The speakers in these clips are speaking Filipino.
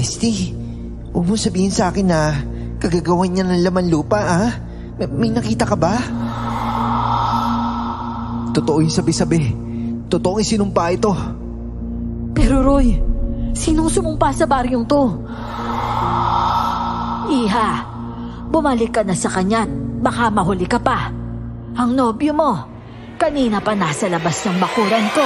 Bestie, huwag mo sabihin sa akin na kagagawan niya ng laman lupa, ha? May nakita ka ba? Totoo yung sabi-sabi. Totoo yung sinumpa ito. Pero Roy, sinong sumumpa sa baryong to? Iha, bumalik ka na sa kanya. Baka mahuli ka pa. Ang nobyo mo, kanina pa nasa labas ng bakuran ko.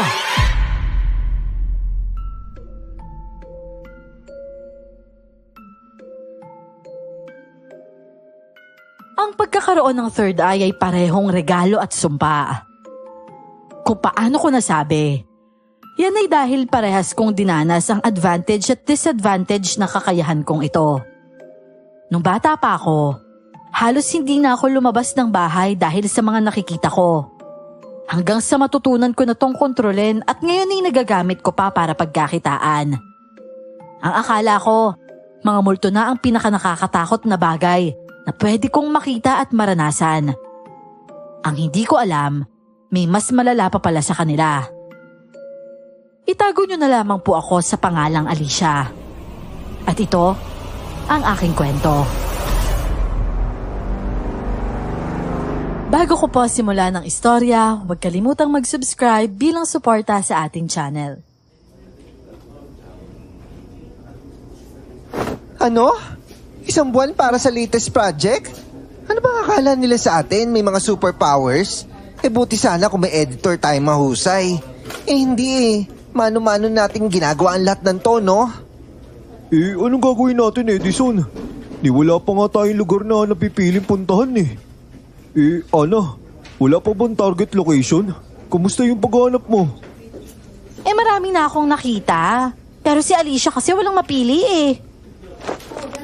Ang pagkakaroon ng third eye ay parehong regalo at sumpa. Kung paano ko nasabi, yan ay dahil parehas kong dinanas ang advantage at disadvantage na kakayahan kong ito. Nung bata pa ako, halos hindi na ako lumabas ng bahay dahil sa mga nakikita ko. Hanggang sa matutunan ko na tong kontrolin at ngayon ay nagagamit ko pa para pagkakitaan. Ang akala ko, mga multo na ang pinakanakakatakot na bagay na pwede kong makita at maranasan. Ang hindi ko alam, may mas malala pa pala sa kanila. Itago nyo na lamang po ako sa pangalang Alicia. At ito, ang aking kwento. Bago ko po simulan ng istorya, huwag kalimutang mag-subscribe bilang suporta sa ating channel. Ano? Isang buwan para sa latest project? Ano bang akala nila sa atin? May mga superpowers? Buti sana kung may editor tayo mahusay. Hindi eh. Mano-mano nating ginagawa ang lahat ng to, no? Anong gagawin natin, Edison? Wala pa nga tayong lugar na napipiling puntahan eh. Ana, wala pa bang target location? Kumusta yung paghahanap mo? Marami na akong nakita. Pero si Alicia kasi walang mapili eh.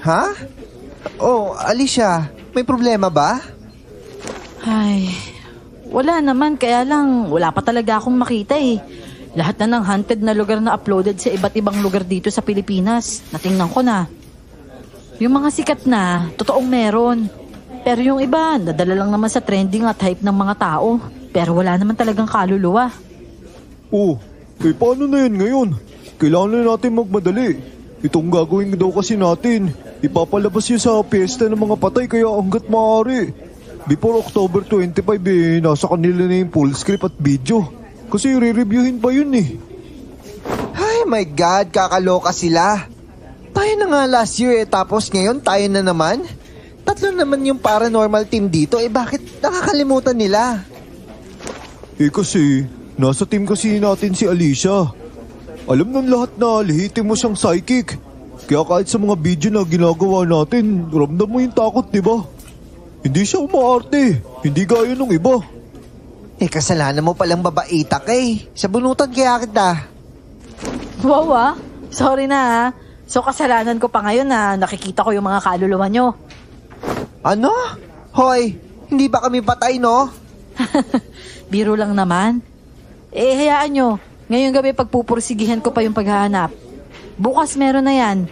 Ha? Oh, Alicia, may problema ba? Ay, wala naman. Kaya lang, wala pa talaga akong makita eh. Lahat na ng haunted na lugar na uploaded sa iba't ibang lugar dito sa Pilipinas. Natingnan ko na. Yung mga sikat na, totoong meron. Pero yung iba, nadala lang naman sa trending at hype ng mga tao. Pero wala naman talagang kaluluwa. Paano na yan ngayon? Kailangan na natin magmadali. Itong gagawin daw kasi natin, ipapalabas yun sa piyesta ng mga patay kaya hanggat maaari. Before October 25 nasa kanila na yung full script at video. Kasi re-reviewin pa yun eh. Ay my God, kakaloka sila. Tayo na nga last year tapos ngayon tayo na naman. 3 naman yung paranormal team dito, bakit nakakalimutan nila? Kasi, nasa team kasi natin si Alicia. Alam ng lahat na lihitin mo siyang psychic. Kaya kahit sa mga video na ginagawa natin, ramdam mo yung takot, diba? Hindi siya umaarte, hindi gaya nung iba. Kasalanan mo palang babaitak Sabunutan kaya kita. Wow sorry na So kasalanan ko pa ngayon na nakikita ko yung mga kaluluwa nyo. Ano? Hoy, hindi ba kami patay, no? Biro lang naman. Hayaan nyo. Ngayong gabi pagpupursigihan ko pa yung paghahanap. Bukas meron na yan.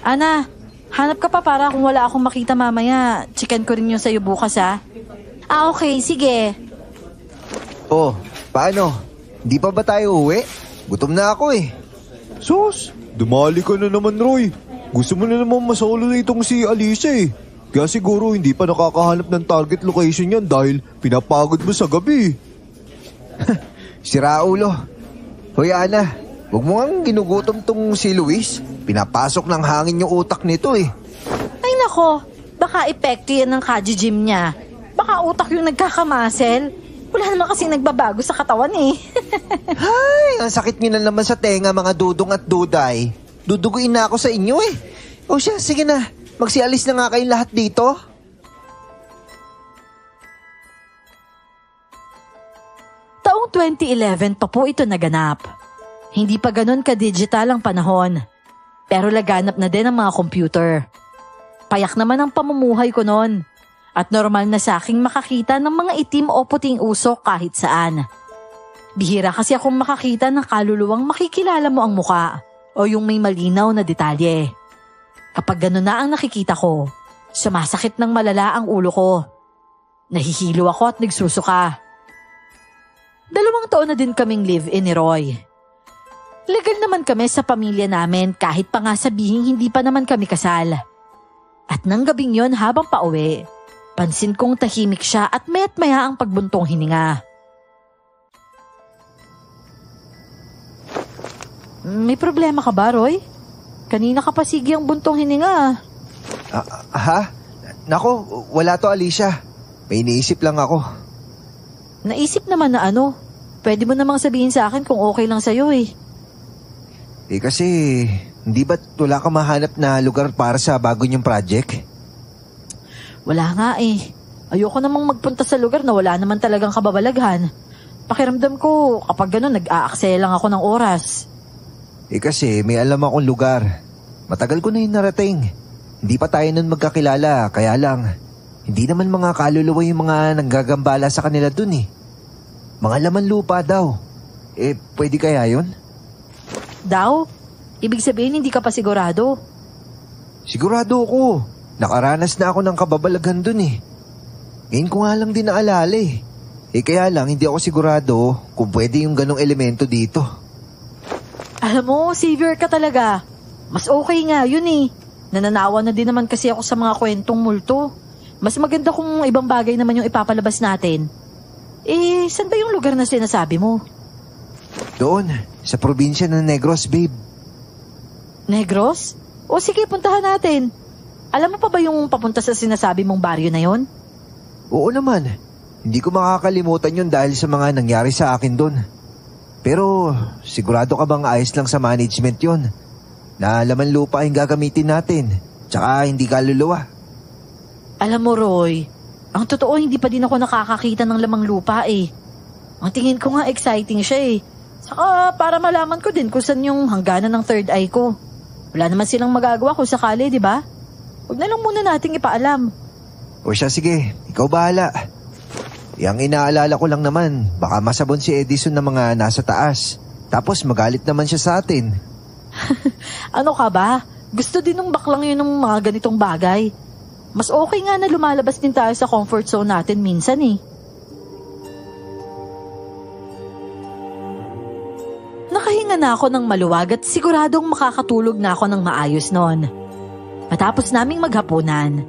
Ana, hanap ka pa para kung wala akong makita mamaya. Checkan ko rin yung sa'yo bukas, ha? Okay, sige. Paano? Hindi pa ba tayo uwi? Gutom na ako Sus, dumali ka na naman, Roy. Gusto mo na naman masolo na itong si Alicia Kaya siguro hindi pa nakakahanap ng target location yan dahil pinapagod mo sa gabi. Sira ulo. Hoy Ana, huwag mo ang ginugutom tong si Luis. Pinapasok ng hangin yung utak nito Ay nako, baka epekto yan ng kaji-gym niya. Baka utak yung nagkakamasel. Wala naman kasing nagbabago sa katawan Ay, ang sakit nyo na naman sa tenga mga dudong at duday. Duduguin na ako sa inyo O siya, sige na. Magsialis na nga kayong lahat dito. Taong 2011 pa po ito naganap. Hindi pa ganun ka-digital ang panahon. Pero laganap na din ang mga computer. Payak naman ang pamumuhay ko noon. At normal na sa aking makakita ng mga itim o puting usok kahit saan. Bihira kasi akong makakita ng kaluluwang makikilala mo ang muka o yung may malinaw na detalye. Kapag gano'n na ang nakikita ko, sumasakit ng malala ang ulo ko. Nahihilo ako at nagsusuka. 2 taon na din kaming live-in ni Roy. Legal Matagal naman kami sa pamilya namin kahit pa nga sabihing hindi pa naman kami kasal. At nang gabing yon habang pauwi, pansin kong tahimik siya at maya't maya ang pagbuntong hininga. May problema ka ba, Roy? Kanina ka pa sige ang buntong hininga. Ha? Nako, wala to, Alicia. May iniisip lang ako. Naisip naman na ano? Pwede mo namang sabihin sa akin kung okay lang sa'yo eh. Kasi, hindi ba't wala ka mahanap na lugar para sa bago niyong project? Wala nga eh. Ayoko namang magpunta sa lugar na wala naman talagang kababalaghan. Pakiramdam ko, kapag gano'n, nag-aaksaya lang ako ng oras. Kasi, may alam akong lugar. Matagal ko na yung narating. Hindi pa tayo nun magkakilala, kaya lang, hindi naman mga kaluluwa yung mga nanggagambala sa kanila dun eh. Mga laman lupa daw. Pwede kaya yun? Daw? Ibig sabihin hindi ka pa sigurado? Sigurado ako. Nakaranas na ako ng kababalaghan dun eh. Ngayon ko nga lang din naalala eh. Kaya lang hindi ako sigurado kung pwede yung ganong elemento dito. Alam mo, savior ka talaga. Mas okay nga yun eh. Nananawa na din naman kasi ako sa mga kwentong multo. Mas maganda kung ibang bagay naman yung ipapalabas natin. Saan ba yung lugar na sinasabi mo? Doon, sa probinsya ng Negros, babe. Negros? O sige, puntahan natin. Alam mo pa ba yung papunta sa sinasabi mong baryo na yon? Oo naman. Hindi ko makakalimutan yun dahil sa mga nangyari sa akin doon. Pero sigurado ka bang ayos lang sa management yon? Na laman lupa ang gagamitin natin, tsaka hindi kaluluwa. Alam mo, Roy, ang totoo hindi pa din ako nakakakita ng lamang lupa eh. Ang tingin ko nga exciting siya eh. Saka para malaman ko din kung saan yung hangganan ng third eye ko. Wala naman silang magagawa kung sakali, di ba? Huwag na lang muna nating ipaalam. O siya, sige, ikaw bahala. Yang inaalala ko lang naman, baka masabon si Edison ng mga nasa taas. Tapos magalit naman siya sa atin. Ano ka ba? Gusto din ng baklang yun ng mga ganitong bagay. Mas okay nga na lumalabas din tayo sa comfort zone natin minsan eh. Nakahinga na ako ng maluwag at siguradong makakatulog na ako ng maayos noon. Matapos naming maghapunan,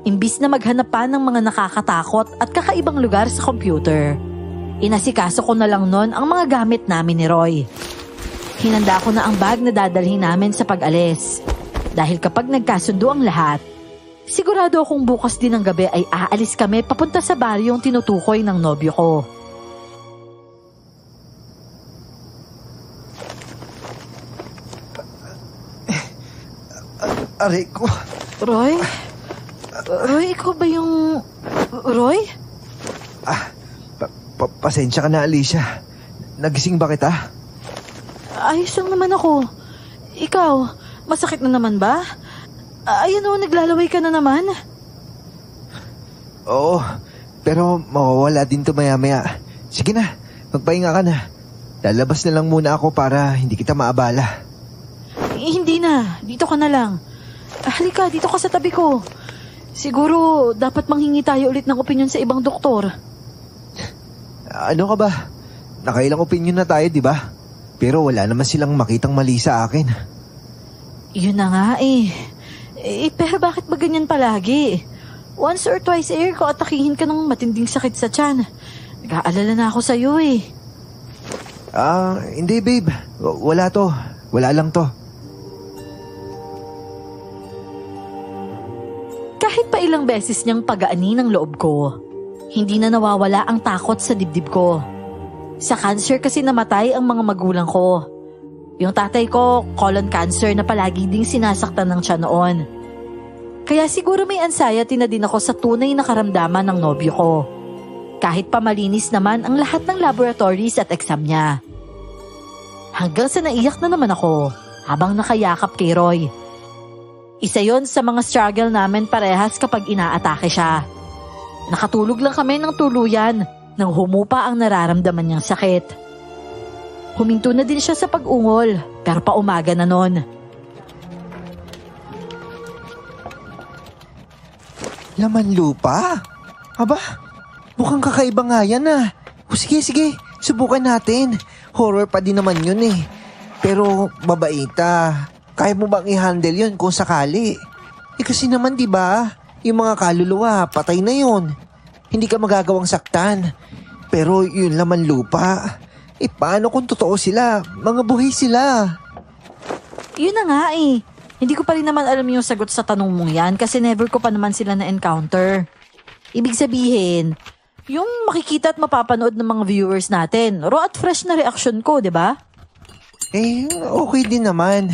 imbis na maghanap pa ng mga nakakatakot at kakaibang lugar sa computer, inasikaso ko na lang noon ang mga gamit namin ni Roy. Hinanda ko na ang bag na dadalhin namin sa pag-alis. Dahil kapag nagkasundo ang lahat, sigurado akong bukas din ng gabi ay aalis kami papunta sa baryong tinutukoy ng nobyo ko. Aray ko. Roy? Roy, ikaw ba yung... Roy? Pasensya ka na, Alicia. Nagising ba kita? Ayos lang naman ako. Ikaw, masakit na naman ba? Ayan o, naglalaway ka na naman. Oo, pero mawawala din to maya-maya. Sige na, magpahinga ka na. Lalabas na lang muna ako para hindi kita maabala. Hindi na, dito ka na lang. Halika, dito ka sa tabi ko. Siguro, dapat manghingi tayo ulit ng opinyon sa ibang doktor. Ano ka ba? Nakailang opinyon na tayo, di ba? Pero wala naman silang makitang mali sa akin. Yun na nga eh. Pero bakit ba ganyan palagi? Once or twice a year ko atakihin ka ng matinding sakit sa tiyan. Nag-aalala na ako sa'yo eh. Hindi babe. Wala to. Wala lang to. Kahit pa ilang beses niyang pag-aani ng loob ko, hindi na nawawala ang takot sa dibdib ko. Sa cancer kasi namatay ang mga magulang ko. Yung tatay ko, colon cancer na palagi ding sinasaktan ng tiyan noon. Kaya siguro may anxiety na din ako sa tunay na karamdaman ng nobyo ko. Kahit pa malinis naman ang lahat ng laboratories at exam niya. Hanggang sa naiyak na naman ako habang nakayakap kay Roy. Isa yon sa mga struggle namin parehas kapag inaatake siya. Nakatulog lang kami ng tuluyan nang humupa ang nararamdaman niyang sakit. Huminto na din siya sa pag-ungol, pero paumaga na nun. Laman lupa? Aba, mukhang kakaiba nga yan ah. O sige, subukan natin. Horror pa din naman yun eh. Pero babaita, kaya mo bang i-handle yun kung sakali? Kasi naman 'di ba, yung mga kaluluwa, patay na yun. Hindi ka magagawang saktan. Pero yun laman lupa. Paano kung totoo sila? Mga buhay sila. Yun na nga eh. Hindi ko pa rin naman alam yung sagot sa tanong mong yan kasi never ko pa naman sila na-encounter. Ibig sabihin, yung makikita at mapapanood ng mga viewers natin, raw at fresh na reaction ko, di ba? Okay din naman.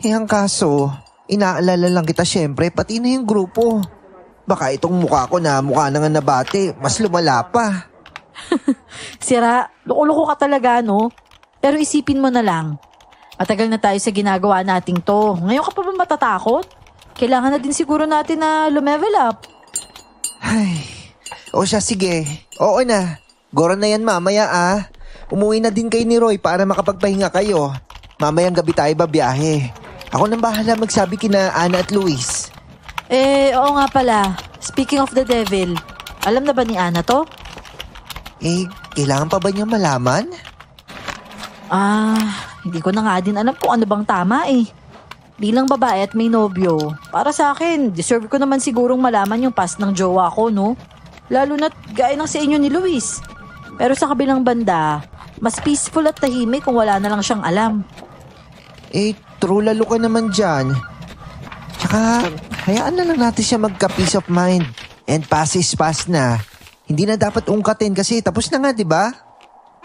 Ang kaso, inaalala lang kita syempre, pati na yung grupo. Baka itong mukha ko na mukha na nga nabate, mas lumala pa. Sira, loko-loko ka talaga, no? Pero isipin mo na lang, matagal na tayo sa ginagawa nating to. Ngayon ka pa ba matatakot? Kailangan na din siguro natin na lumevel up. O siya, sige. Oo na. Gora na yan mamaya Umuwi na din kay ni Roy para makapagpahinga kayo. Mamayang gabi tayo babiyahe. Ako nang bahala magsabi kina Ana at Luis. Oo nga pala. Speaking of the devil, alam na ba ni Ana to? Kailangan pa ba niya malaman? Hindi ko na nga din alam kung ano bang tama eh. Bilang babae at may nobyo, para sa akin, deserve ko naman sigurong malaman yung past ng jowa ko, no? Lalo na't gaya ng sa inyo ni Luis. Pero sa kabilang banda, mas peaceful at tahimik kung wala na lang siyang alam. True lalo ka naman dyan. Tsaka, hayaan na lang natin siya magka-peace of mind. And past is past na. Hindi na dapat ungkatin kasi tapos na nga, di ba?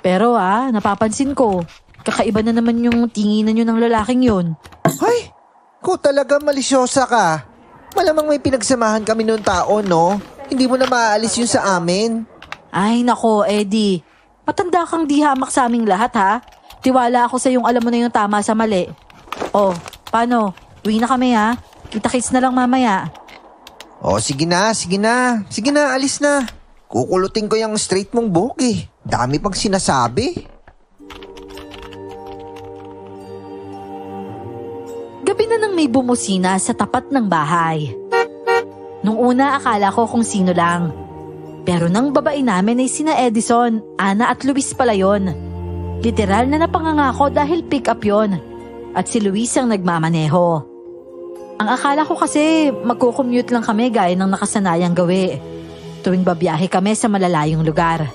Pero napapansin ko, kakaiba na naman yung tinginan nyo ng lalaking yun. Ay, ko talaga malisyosa ka. Malamang may pinagsamahan kami noong taon, no? Hindi mo na maaalis yun sa amin. Ay nako, Eddie. Matanda kang di hamak sa aming lahat, ha? Tiwala ako sa yung alam mo na yung tama sa mali. Paano? Uwi na kami, ha? Kita-kits na lang mamaya. Sige na. Sige na, alis na. Kukulutin ko yung straight mong buhok eh. Dami pang sinasabi. Gabi na nang may bumusina sa tapat ng bahay. Nung una akala ko kung sino lang. Pero nang babae namin ay sina Edison, Ana at Luis pala yun. Literal na napangangako dahil pick up yon. At si Luis ang nagmamaneho. Ang akala ko kasi magkukommute lang kami gaya ng nakasanayang gawi. Tuwing babiyahe kami sa malalayong lugar.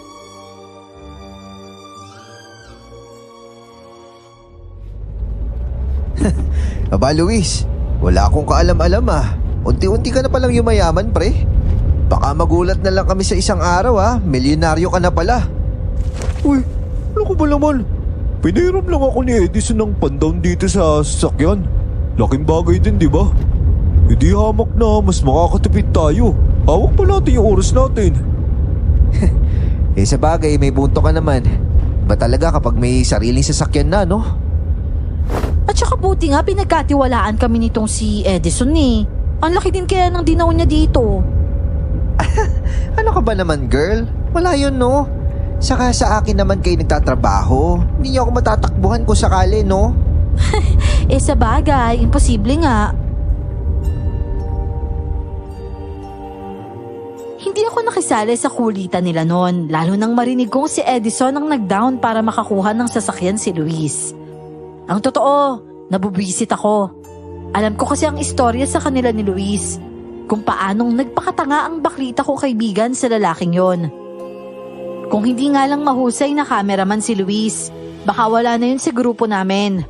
Aba Luis, wala akong kaalam-alam Unti-unti ka na palang yumayaman pre. Baka magulat na lang kami sa isang araw milyonaryo ka na pala. Uy, ano ko ba naman? Pinahiram lang ako ni Edison ng pandown dito sa sasakyan. Laking bagay din, di ba? Hindi hamak na mas makakatipid tayo. Hawak pa natin yung oras natin. Sa bagay, may punto ka naman. Ba talaga kapag may sariling sasakyan na, no? At saka buti nga pinagkatiwalaan kami nitong si Edison eh. Ang laki din kaya ng dinaw niya dito. Ano ka ba naman, girl? Wala yun, no? Saka sa akin naman kayo nagtatrabaho. Hindi niyo ako matatakbuhan kung sakali, no? Sa bagay, imposible nga. Hindi ako nakisali sa kulitan nila noon, lalo nang marinig kong si Edison ang nag-down para makakuha ng sasakyan si Luis. Ang totoo, nabubwisit ako. Alam ko kasi ang istorya sa kanila ni Luis, kung paanong nagpakatanga ang baklita ko kaibigan sa lalaking yon. Kung hindi nga lang mahusay na cameraman si Luis, baka wala na yun sa grupo namin.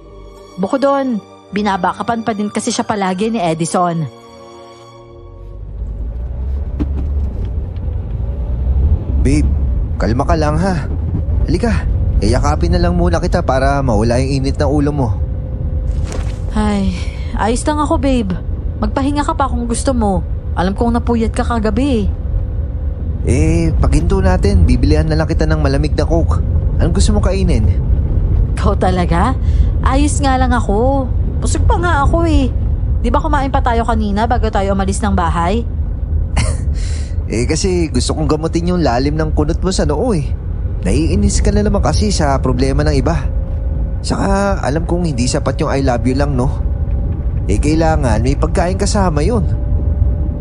Bukod doon, binabakapan pa din kasi siya palagi ni Edison. Babe, kalma ka lang ha. Halika, yakapin na lang muna kita para mawala yung init ng ulo mo. Ay, ayos lang ako babe. Magpahinga ka pa kung gusto mo. Alam kong napuyat ka kagabi. Paghinto natin, bibilihan na lang kita ng malamig na coke. Anong gusto mo kainin? Ikaw talaga? Ayos nga lang ako. Busog pa nga ako eh. Di ba kumain pa tayo kanina bago tayo umalis ng bahay? Kasi gusto kong gamutin yung lalim ng kunot mo sa noo eh. Naiinis ka na naman kasi sa problema ng iba. Saka alam kong hindi sapat yung I love you lang, no? Kailangan may pagkain kasama yun.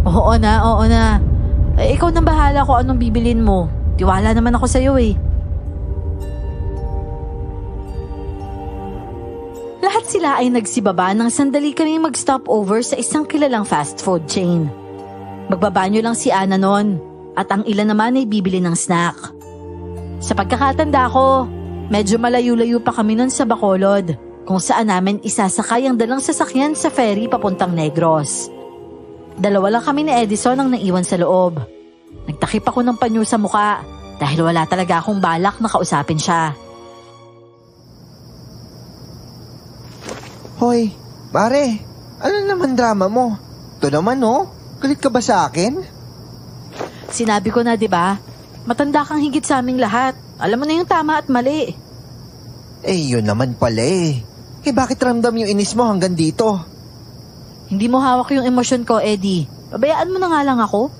Oo na. Ikaw nang bahala kung anong bibilin mo. Tiwala naman ako sa'yo eh. Lahat sila ay nagsibaba nang sandali kami mag-stop over sa isang kilalang fast food chain. Magbabanyo lang si Ana noon at ang ilan naman ay bibili ng snack. Sa pagkakatanda ko, medyo malayo-layo pa kami noon sa Bacolod, kung saan namin isasakay ang dalang sasakyan sa ferry papuntang Negros. 2 lang kami ni Edison ang naiwan sa loob. Nagtakip ako ng panyo sa muka dahil wala talaga akong balak na kausapin siya. Hoy, pare, ano naman drama mo? Ito naman galit ka ba sa akin? Sinabi ko na, 'di ba? Matanda kang higit sa aming lahat. Alam mo na yung tama at mali. Yun naman pala bakit ramdam yung inis mo hanggang dito? Hindi mo hawak yung emosyon ko, Eddie. Pabayaan mo na nga lang ako.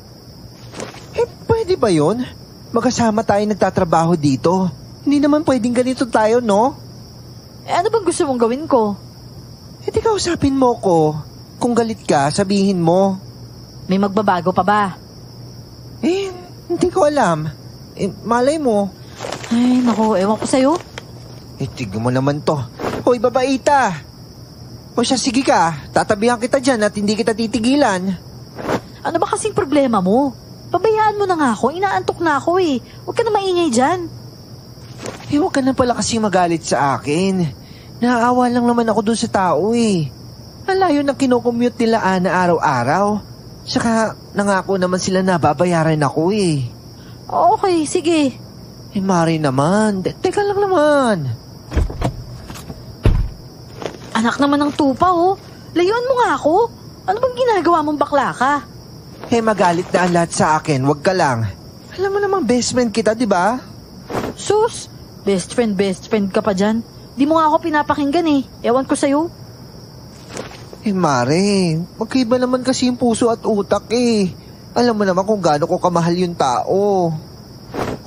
Pwede ba yun? Magkasama tayo nagtatrabaho dito. Hindi naman pwedeng ganito tayo, no? Ano bang gusto mong gawin ko? Di kausapin mo ko. Kung galit ka, sabihin mo. May magbabago pa ba? Hindi ko alam. Malay mo. Ay, naku, ewan ko sa'yo. Tignan mo naman to. Hoy, babaita. O siya, sige ka. Tatabihan kita dyan at hindi kita titigilan. Ano ba kasing problema mo? Pabayaan mo na nga ako. Inaantok na ako Huwag ka na maingay dyan. Huwag ka na pala kasi magalit sa akin. Naaawa lang naman ako dun sa tao Ang layo ng kinocommute nila Ana araw-araw. Saka nangako naman sila na babayaran ako Okay, sige. Mari naman. Teka lang naman. Anak naman ng tupa Layuan mo nga ako. Ano bang ginagawa mong bakla ka? Magalit na ang lahat sa akin. Wag ka lang. Alam mo naman best friend kita, di ba? Sus, best friend ka pa dyan. Di mo nga ako pinapakinggan Ewan ko sa'yo. Mare, magkaiba naman kasi yung puso at utak Alam mo naman kung gaano ko kamahal yung tao.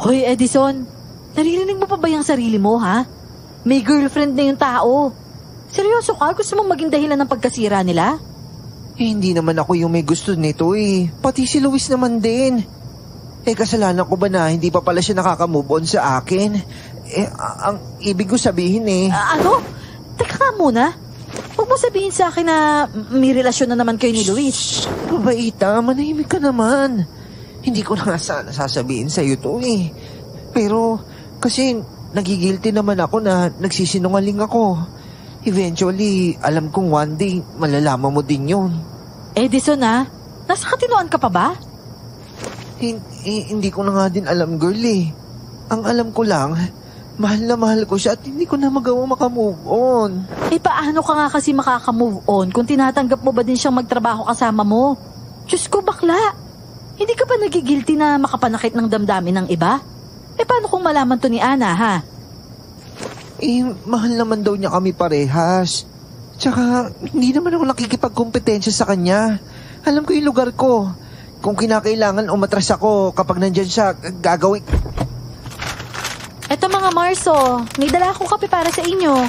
Hoy, Edison, naririnig mo pa ba yung sarili mo, ha? May girlfriend na yung tao. Seryoso ka? Gusto mong maging dahilan ng pagkasira nila? Hindi naman ako yung may gusto nito Pati si Luis naman din. Kasalanan ko ba na hindi pa pala siya nakaka-move on sa akin? Ang ibig ko sabihin Ano? Teka ka muna. Huwag mo sabihin sa akin na may relasyon na naman kayo ni Luis. Babaita, manahimik ka naman. Hindi ko na nga sana sasabihin sa'yo to Pero kasi nagigilty naman ako na nagsisinungaling ako. Eventually, alam kong one day malalaman mo din yun. Edison nasa katinoan ka pa ba? Hindi ko na nga din alam, girl Ang alam ko lang, mahal na mahal ko siya at hindi ko na magawa makamove on. Paano ka nga kasi makaka-move on kung tinatanggap mo ba din siyang magtrabaho kasama mo? Diyos ko, bakla! Hindi ka ba nagigilty na makapanakit ng damdamin ng iba? Paano kung malaman to ni Ana, ha? Mahal naman daw niya kami parehas. Tsaka, hindi naman ako nakikipagkompetensya sa kanya. Alam ko yung lugar ko. Kung kinakailangan umatras ako kapag nandyan siya, gagawin... Eto mga Marso, may dala akong kape para sa inyo.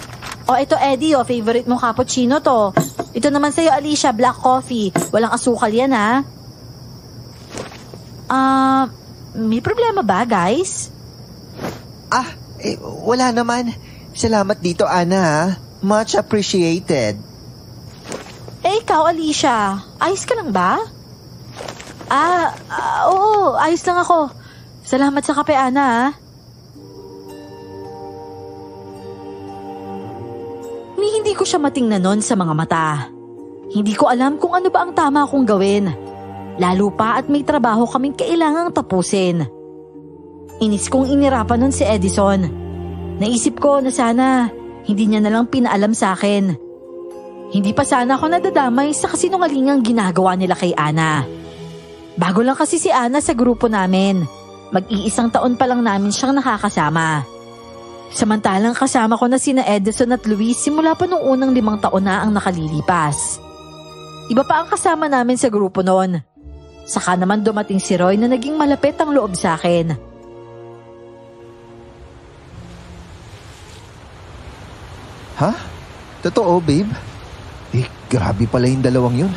Ito Eddie, favorite mong cappuccino to. Ito naman sa'yo Alicia, black coffee. Walang asukal yan may problema ba guys? Wala naman. Salamat dito Ana Much appreciated. Ikaw Alicia, ayos ka lang ba? Oo, ayos lang ako. Salamat sa kape, Ana. Hindi ko siya matingnan nun sa mga mata. Hindi ko alam kung ano ba ang tama kong gawin. Lalo pa at may trabaho kaming kailangang tapusin. Inis kong inirapan nun si Edison. Naisip ko na sana hindi niya nalang pinaalam sa akin. Hindi pa sana ako nadadamay sa kasinungalingang ginagawa nila kay Ana. Bago lang kasi si Ana sa grupo namin. Mag-iisang taon pa lang namin siyang nakakasama. Samantalang kasama ko na sina Edison at Luis simula pa noong unang 5 taon na ang nakalilipas. Iba pa ang kasama namin sa grupo noon. Saka naman dumating si Roy na naging malapit ang loob sa akin. Ha? Totoo, babe? Grabe pala yung dalawang yun.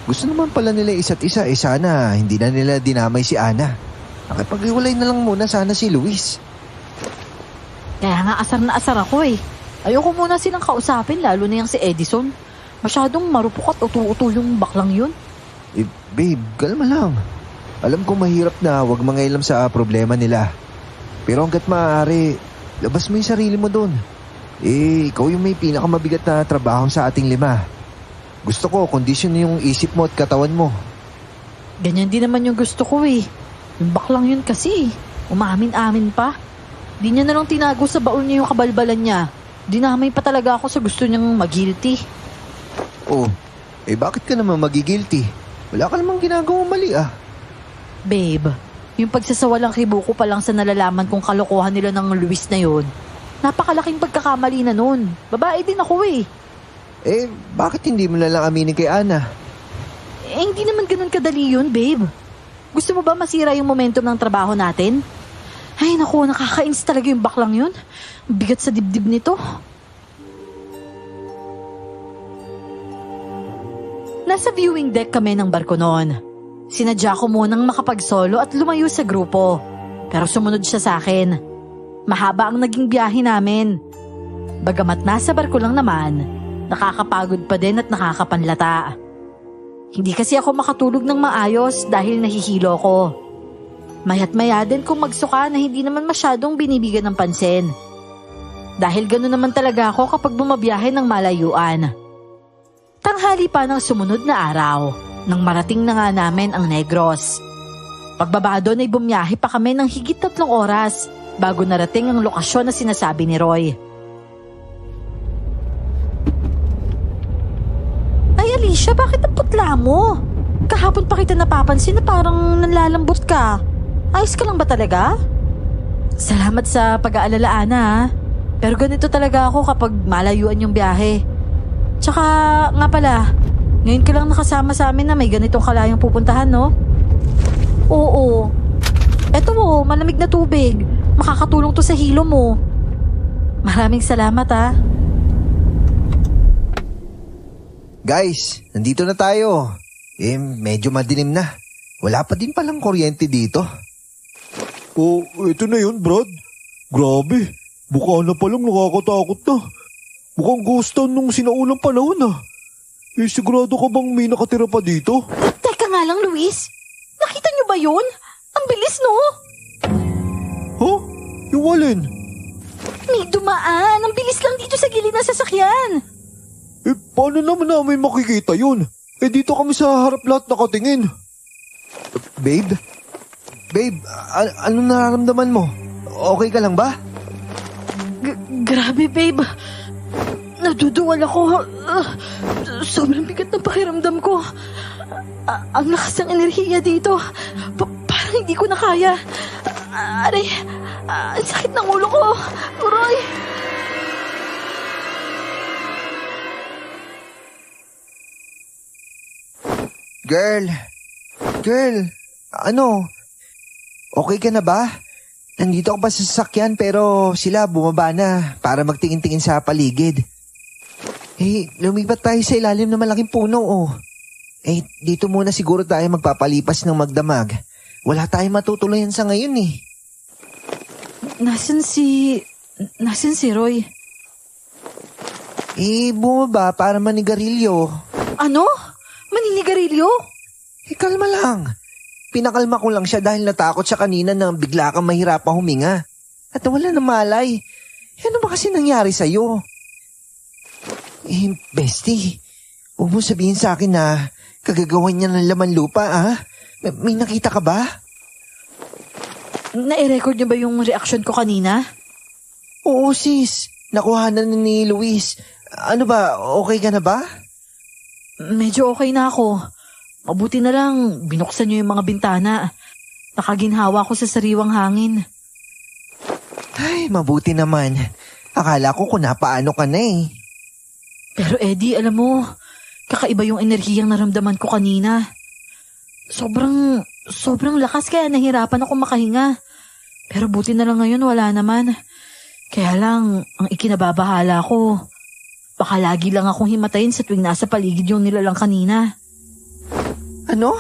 Gusto naman pala nila isa't isa, sana hindi na nila dinamay si Ana. Nakipag-iwalay na lang muna sana si Luis. Kaya nga asar na asar ako Ayoko muna silang kausapin, lalo na yung si Edison. Masyadong marupok at utu-utu yung baklang yun. Babe, kalma lang. Alam ko mahirap na wag mangailam sa problema nila. Pero hanggat maaari, labas mo yung sarili mo dun. Ikaw yung may pinakamabigat na trabaho sa ating 5. Gusto ko, kondisyon yung isip mo at katawan mo. Ganyan din naman yung gusto ko eh. Yung baklang yun kasi, umamin-amin pa. Di niya na lang tinago sa baon niya yung kabalbalan niya. Dinamay pa talaga ako sa gusto niyang mag-guilty. Oh, bakit ka naman magigilty? Wala ka namang ginagawang mali Babe, yung pagsasawalang kibuko pa lang sa nalalaman kong kalokohan nila ng Luis na yun, napakalaking pagkakamali na nun. Babae din ako eh. Bakit hindi mo na lang aminin kay Ana? Hindi naman ganun kadali yun, babe. Gusto mo ba masira yung momentum ng trabaho natin? Ay naku, nakakainis talaga yung baklang yun. Bigat sa dibdib nito. Nasa viewing deck kami ng barko noon. Sinadya ko munang makapagsolo at lumayo sa grupo. Pero sumunod siya sa akin. Mahaba ang naging biyahe namin. Bagamat nasa barko lang naman, nakakapagod pa din at nakakapanlata. Hindi kasi ako makatulog ng maayos dahil nahihilo ko. Maya't maya din kung magsuka na hindi naman masyadong binibigyan ng pansin. Dahil gano'n naman talaga ako kapag bumabiyahe ng malayuan. Tanghali pa ng sumunod na araw, nang marating na nga namin ang Negros. Pagbaba doon ay bumiyahe pa kami ng higit 3 oras bago narating ang lokasyon na sinasabi ni Roy. Ay Alicia, bakit ang putla mo? Kahapon pa kita napapansin na parang nanlalambot ka. Ayos ka lang ba talaga? Salamat sa pag-aalala, Ana. Pero ganito talaga ako kapag malayuan yung biyahe. Tsaka nga pala, ngayon ka lang nakasama sa amin na may ganitong kalayang pupuntahan, no? Oo. Eto mo, malamig na tubig. Makakatulong to sa hilo mo. Maraming salamat, Guys, nandito na tayo. Medyo madilim na. Wala pa din palang kuryente dito. Oh, ito na yun, Brad. Grabe, mukha na palang nakakatakot na. Mukhang ghost town nung sinaulang panahon sigurado ka bang may nakatira pa dito? Teka nga lang, Luis. Nakita niyo ba yun? Ang bilis, no? Huh? Yung alin? May dumaan. Ang bilis lang dito sa gilid ng sasakyan. Paano naman namin makikita yun? Dito kami sa harap lahat nakatingin. Babe? Babe, ano nararamdaman mo? Okay ka lang ba? Grabe, babe. Naduduwal ako. Sobrang bigat ng pakiramdam ko. Ang lakas ng enerhiya dito. Parang hindi ko na kaya. Aray, ang sakit ng ulo ko. Uroy. Girl, ano? Okay ka na ba? Nandito ako pa sa sasakyan pero sila bumaba na para magtingin-tingin sa paligid. Lumipat tayo sa ilalim ng malaking puno, dito muna siguro tayo magpapalipas ng magdamag. Wala tayong matutuloyan sa ngayon, Nasaan si Roy? Bumaba para manigarilyo. Ano? Maninigarilyo? Kalma lang. Pinakalma ko lang siya dahil natakot siya kanina na bigla kang mahirapang huminga. At wala na malay. Ano ba kasi nangyari sa'yo? Bestie, huwag mo sabihin sa akin na kagagawan niya ng laman lupa, May nakita ka ba? Na-record niyo ba yung reaction ko kanina? Oo, sis. Nakuhanan ni Luis. Ano ba, okay ka na ba? Medyo okay na ako. Mabuti na lang, binuksan niyo yung mga bintana. Nakaginhawa ko sa sariwang hangin. Ay, mabuti naman. Akala ko kung napaano ka na Pero Eddie, alam mo, kakaiba yung enerhiyang naramdaman ko kanina. Sobrang lakas kaya nahirapan ako makahinga. Pero buti na lang ngayon wala naman. Kaya lang, ang ikinababahala ko, baka lagi lang akong himatayin sa tuwing nasa paligid yung nilalang kanina. Ano?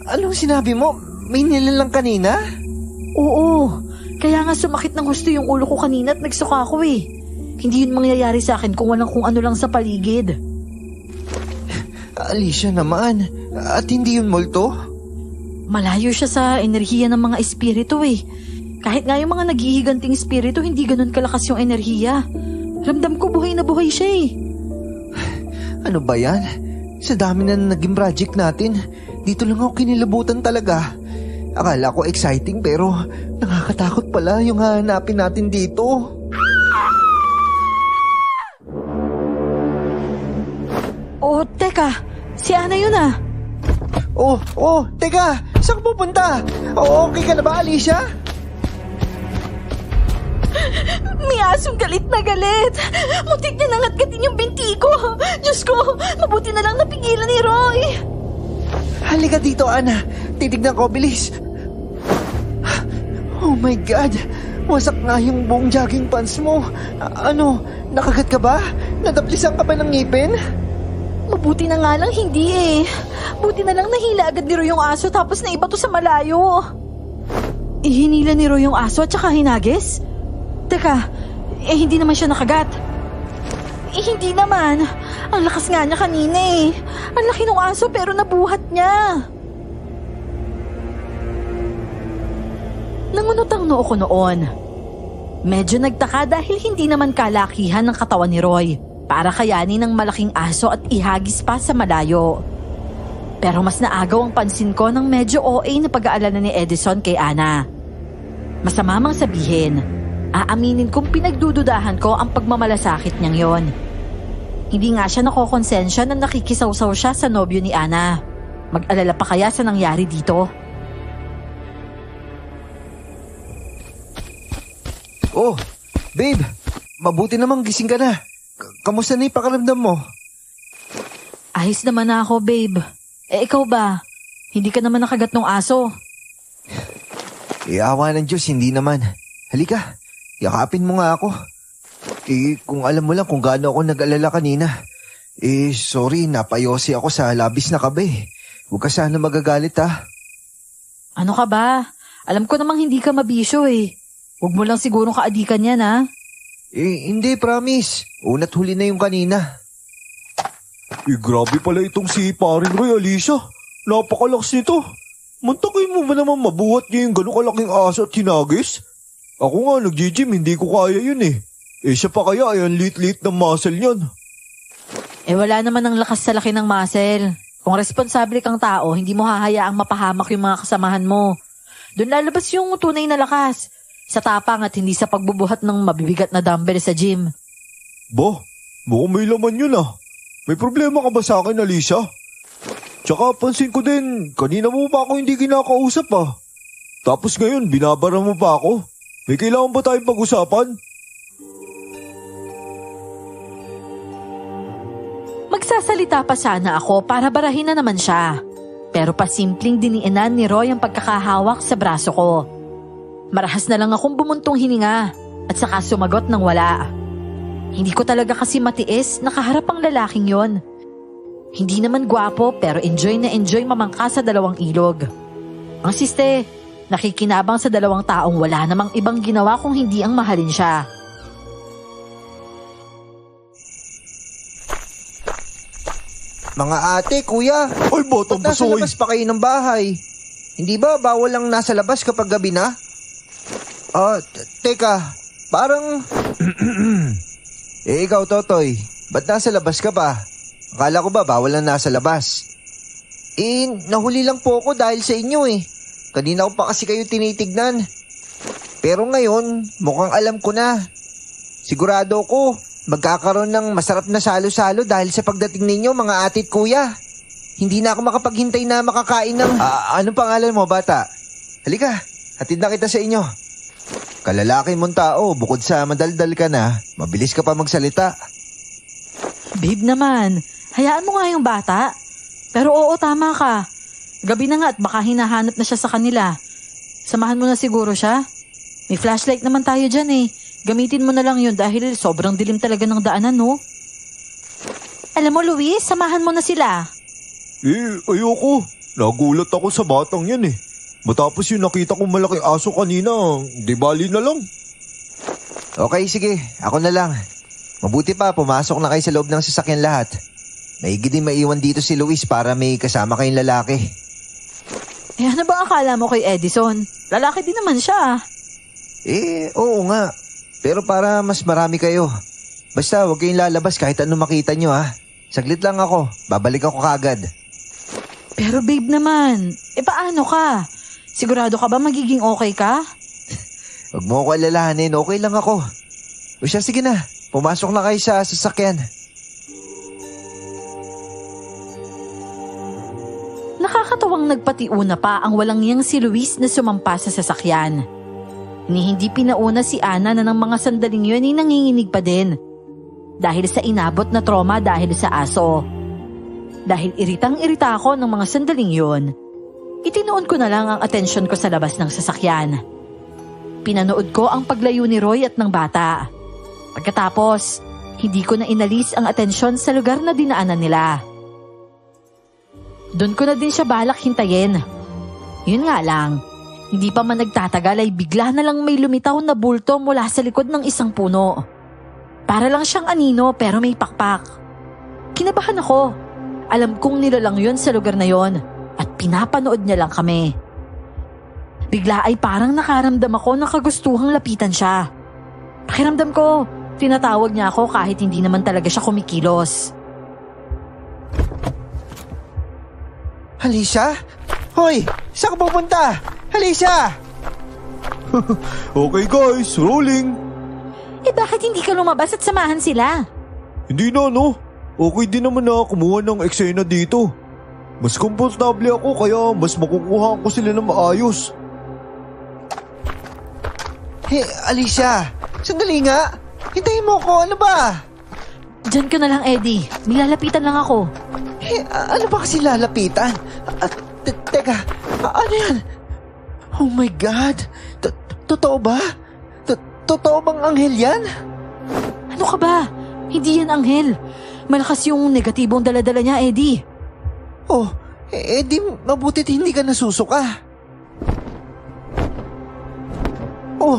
Anong sinabi mo? May nilalang kanina? Oo, kaya nga sumakit ng gusto yung ulo ko kanina at nagsuka ako Hindi yun mangyayari sa akin kung walang kung ano lang sa paligid. Alicia naman, at hindi yun multo? Malayo siya sa enerhiya ng mga espiritu eh. Kahit nga yung mga naghihiganting espiritu, hindi ganun kalakas yung enerhiya. Ramdam ko buhay na buhay siya eh. Ano ba yan? Sa dami na naging project natin, dito lang ako kinilabutan talaga. Akala ko exciting pero nakakatakot pala yung hanapin natin dito. Oh, teka. Si Ana yun ah. Teka, saan ka pupunta? Okay ka na ba, Alicia? May asong galit na galit. Muntik niya nangatgatin yung binti ko. Diyos ko, mabuti na lang napigilan ni Roy. Halika dito, Ana. Titignan ko, bilis. Oh my God. Wasak nga yung buong jogging pants mo. Nakagat ka ba? Nadaplisan ka ba ng ngipin? Mabuti na nga lang hindi eh. Buti na lang nahila agad ni Roy yung aso tapos naiba to sa malayo. Hinila ni Roy yung aso at saka hinagis? Teka, hindi naman siya nakagat. Hindi naman. Ang lakas nga niya kanina eh. Ang laki ng aso pero nabuhat niya. Nangunot ang noo ko noon. Medyo nagtaka dahil hindi naman kalakihan ng katawan ni Roy para kayanin ng malaking aso at ihagis pa sa malayo. Pero mas naagaw ang pansin ko ng medyo OA na pag-aalala ni Edison kay Ana. Masama mang sabihin, aaminin kong pinagdududahan ko ang pagmamalasakit niyang yon. Hindi nga siya nakokonsensya na nakikisawsaw siya sa nobyo ni Ana. Mag-alala pa kaya sa nangyari dito? Oh, babe, mabuti namang gising ka na. Kamusta na yung pakaramdam mo? Ayos naman na ako, babe. Ikaw ba? Hindi ka naman nakagat ng aso. Awa ng Diyos, hindi naman. Halika, yakapin mo nga ako. Kung alam mo lang kung gaano ako nag-alala kanina. Sorry, napayosi ako sa labis na kabe. Huwag ka sana magagalit ha. Ano ka ba? Alam ko namang hindi ka mabisyo eh. Huwag mo lang sigurong kaadikan yan ha. Hindi, promise. Una't huli na yung kanina. Grabe pala itong si paring Roy, Alicia. Napakalakas nito. Mantakay mo ba naman mabuhat niya yung gano'ng kalaking aso at hinagis? Ako nga, nag-gym, hindi ko kaya yun eh. Siya pa kaya ay ang lit-lit ng muscle niyan. Wala naman ang lakas sa laki ng muscle. Kung responsable kang tao, hindi mo hahayaang mapahamak yung mga kasamahan mo. Doon lalabas yung tunay na lakas. Sa tapang at hindi sa pagbubuhat ng mabibigat na dumbbell sa gym. Ba, mukhang may laman yun ah. May problema ka ba sa akin, Alicia? Tsaka pansin ko din, kanina mo pa ako hindi kinakausap ah. Tapos ngayon, binabara mo pa ako. May kailangan ba tayong pag-usapan? Magsasalita pa sana ako para barahin na naman siya. Pero pasimpleng diniinan ni Roy ang pagkakahawak sa braso ko. Marahas na lang akong bumuntong hininga at saka sumagot ng wala. Hindi ko talaga kasi matiis nakaharap ang lalaking yon. Hindi naman gwapo pero enjoy na enjoy mamangka sa dalawang ilog. Ang siste, nakikinabang sa dalawang taong wala namang ibang ginawa kung hindi ang mahalin siya. Mga ate, kuya. Ay, batang ba't nasa basoy. labas pa kayo ng bahay? Hindi ba bawal lang nasa labas kapag gabi na? Teka, parang... ikaw, Totoy, ba't nasa labas ka pa? Akala ko ba bawal lang nasa labas? Nahuli lang po ako dahil sa inyo eh. Kanina ko pa kasi kayo tinitignan. Pero ngayon, mukhang alam ko na. Sigurado ko, magkakaroon ng masarap na salo-salo dahil sa pagdating ninyo, mga ate at kuya. Hindi na ako makapaghintay na makakain ng... anong pangalan mo, bata? Halika, hatid na kita sa inyo. Kalalaki mong tao, bukod sa madaldal ka na, mabilis ka pa magsalita. Babe naman, hayaan mo nga yung bata. Pero oo, tama ka. Gabi na nga at baka hinahanap na siya sa kanila. Samahan mo na siguro siya. May flashlight naman tayo dyan eh. Gamitin mo na lang yun dahil sobrang dilim talaga ng daanan, no? Alam mo, Luis, samahan mo na sila. Ayoko. Nagulat ako sa batang yan eh. Matapos yung nakita kong malaking aso kanina, di bali na lang. Okay, sige. Ako na lang. Mabuti pa, pumasok na kayo sa loob ng sasakyan lahat. Maigi din maiwan dito si Luis para may kasama kayong lalaki. Ano ba akala mo kay Edison? Lalaki din naman siya. Oo nga. Pero para mas marami kayo. Basta huwag kayong lalabas kahit ano makita nyo ha. Saglit lang ako. Babalik ako kagad. Pero babe naman, paano ka? Sigurado ka ba magiging okay ka? Huwag mo ako alalahanin, okay lang ako. O siya, sige na. Pumasok na kayo sa sasakyan. Nakakatawang nagpatiuna pa ang walang niyang si Luis na sumampa sa sasakyan. Ni hindi pinauna si Ana na ng mga sandaling yun ay nanginginig pa din. Dahil sa inabot na trauma dahil sa aso. Dahil iritang-irita ako ng mga sandaling yun, itinoon ko na lang ang atensyon ko sa labas ng sasakyan. Pinanood ko ang paglayo ni Roy at ng bata. Pagkatapos, hindi ko na inalis ang atensyon sa lugar na dinaanan nila. Doon ko na din siya balak hintayin. Yun nga lang, hindi pa man nagtatagal ay bigla na lang may lumitaw na bulto mula sa likod ng isang puno. Para lang siyang anino pero may pakpak. Kinabahan ako. Alam kong nilalang yun sa lugar na yon at pinapanood niya lang kami. Bigla ay parang nakaramdam ako na kagustuhang lapitan siya. Pakiramdam ko, tinatawag niya ako kahit hindi naman talaga siya kumikilos. Alicia? Hoy! Saan ka pupunta? Alicia! Okay guys, rolling. Bakit hindi ka lumabas at samahan sila? Hindi na no. Okay din naman na kumuha ng eksena dito. Mas komportable ako kaya mas makukuha ko sila ng maayos. Hey, Alicia! Sandali nga! Hintayin mo ko, ano ba? Diyan ka na lang, Eddie. May lalapitan lang ako. Ano ba kasi lalapitan? Teka, ano yan? Oh my God! Totoo ba? Totoo bang anghel yan? Ano ka ba? Hindi yan anghel. Malakas yung negatibong daladala niya, Eddie. Oh, Eddie, mabutit hindi ka nasusuka. Oh,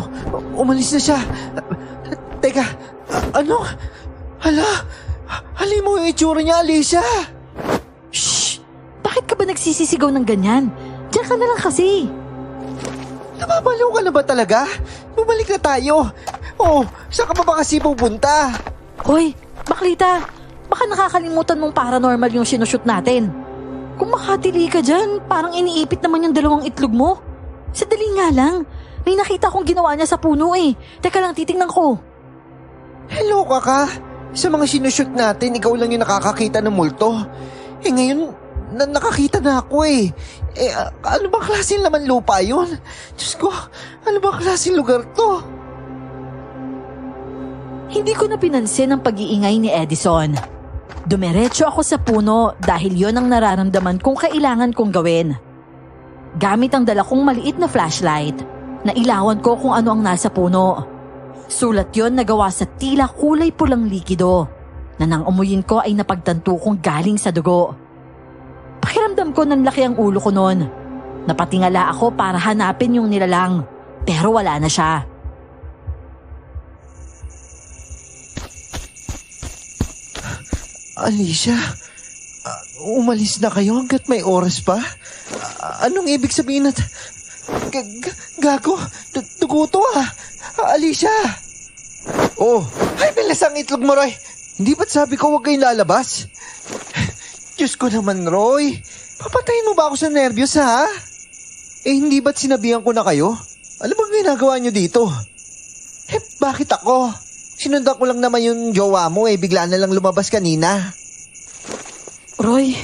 umalis na siya. Teka, ano? Halin mo yung itsura niya, Alicia. Shh! Bakit ka ba nagsisisigaw ng ganyan? Diyan ka na lang kasi. Nababaliw ka na ba talaga? Bumalik na tayo. Oh, saan ka pa ba kasi pupunta? Hoy, Baklita, baka nakakalimutan mong paranormal yung sinushoot natin. Kung makatili ka dyan, parang iniipit naman yung dalawang itlog mo. Sadali nga lang, may nakita kong ginawa niya sa puno eh. Teka lang, titingnan ko. Hello ka? Sa mga sinushoot natin, ikaw lang yung nakakakita ng multo. Ngayon, nakakita na ako eh. Ano bang klaseng laman lupa yun? Diyos ko, ano bang klaseng lugar to? Hindi ko na pinansin ang pag-iingay ni Edison. Dumiretso ako sa puno dahil yon ang nararamdaman kong kailangan kong gawin. Gamit ang dala kong maliit na flashlight, nailawan ko kung ano ang nasa puno. Sulat yon na gawa sa tila kulay pulang likido na nang umuyin ko ay napagtanto kong galing sa dugo. Pakiramdam ko nanlaki ang ulo ko noon. Napatingala ako para hanapin yung nilalang pero wala na siya. Alicia, umalis na kayo hanggat may oras pa? Anong ibig sabihin at... Gago, dugo to ah. Alicia! Oh, ay bilis ang itlog mo, Roy. Hindi ba't sabi ko huwag kayong lalabas? Diyos ko naman, Roy. Papatayin mo ba ako sa nervyos, ha? Hindi ba't sinabihan ko na kayo? Ano bang ginagawa nyo dito? Bakit ako? Sinundan ko lang naman yung jowa mo bigla na lang lumabas kanina. Roy,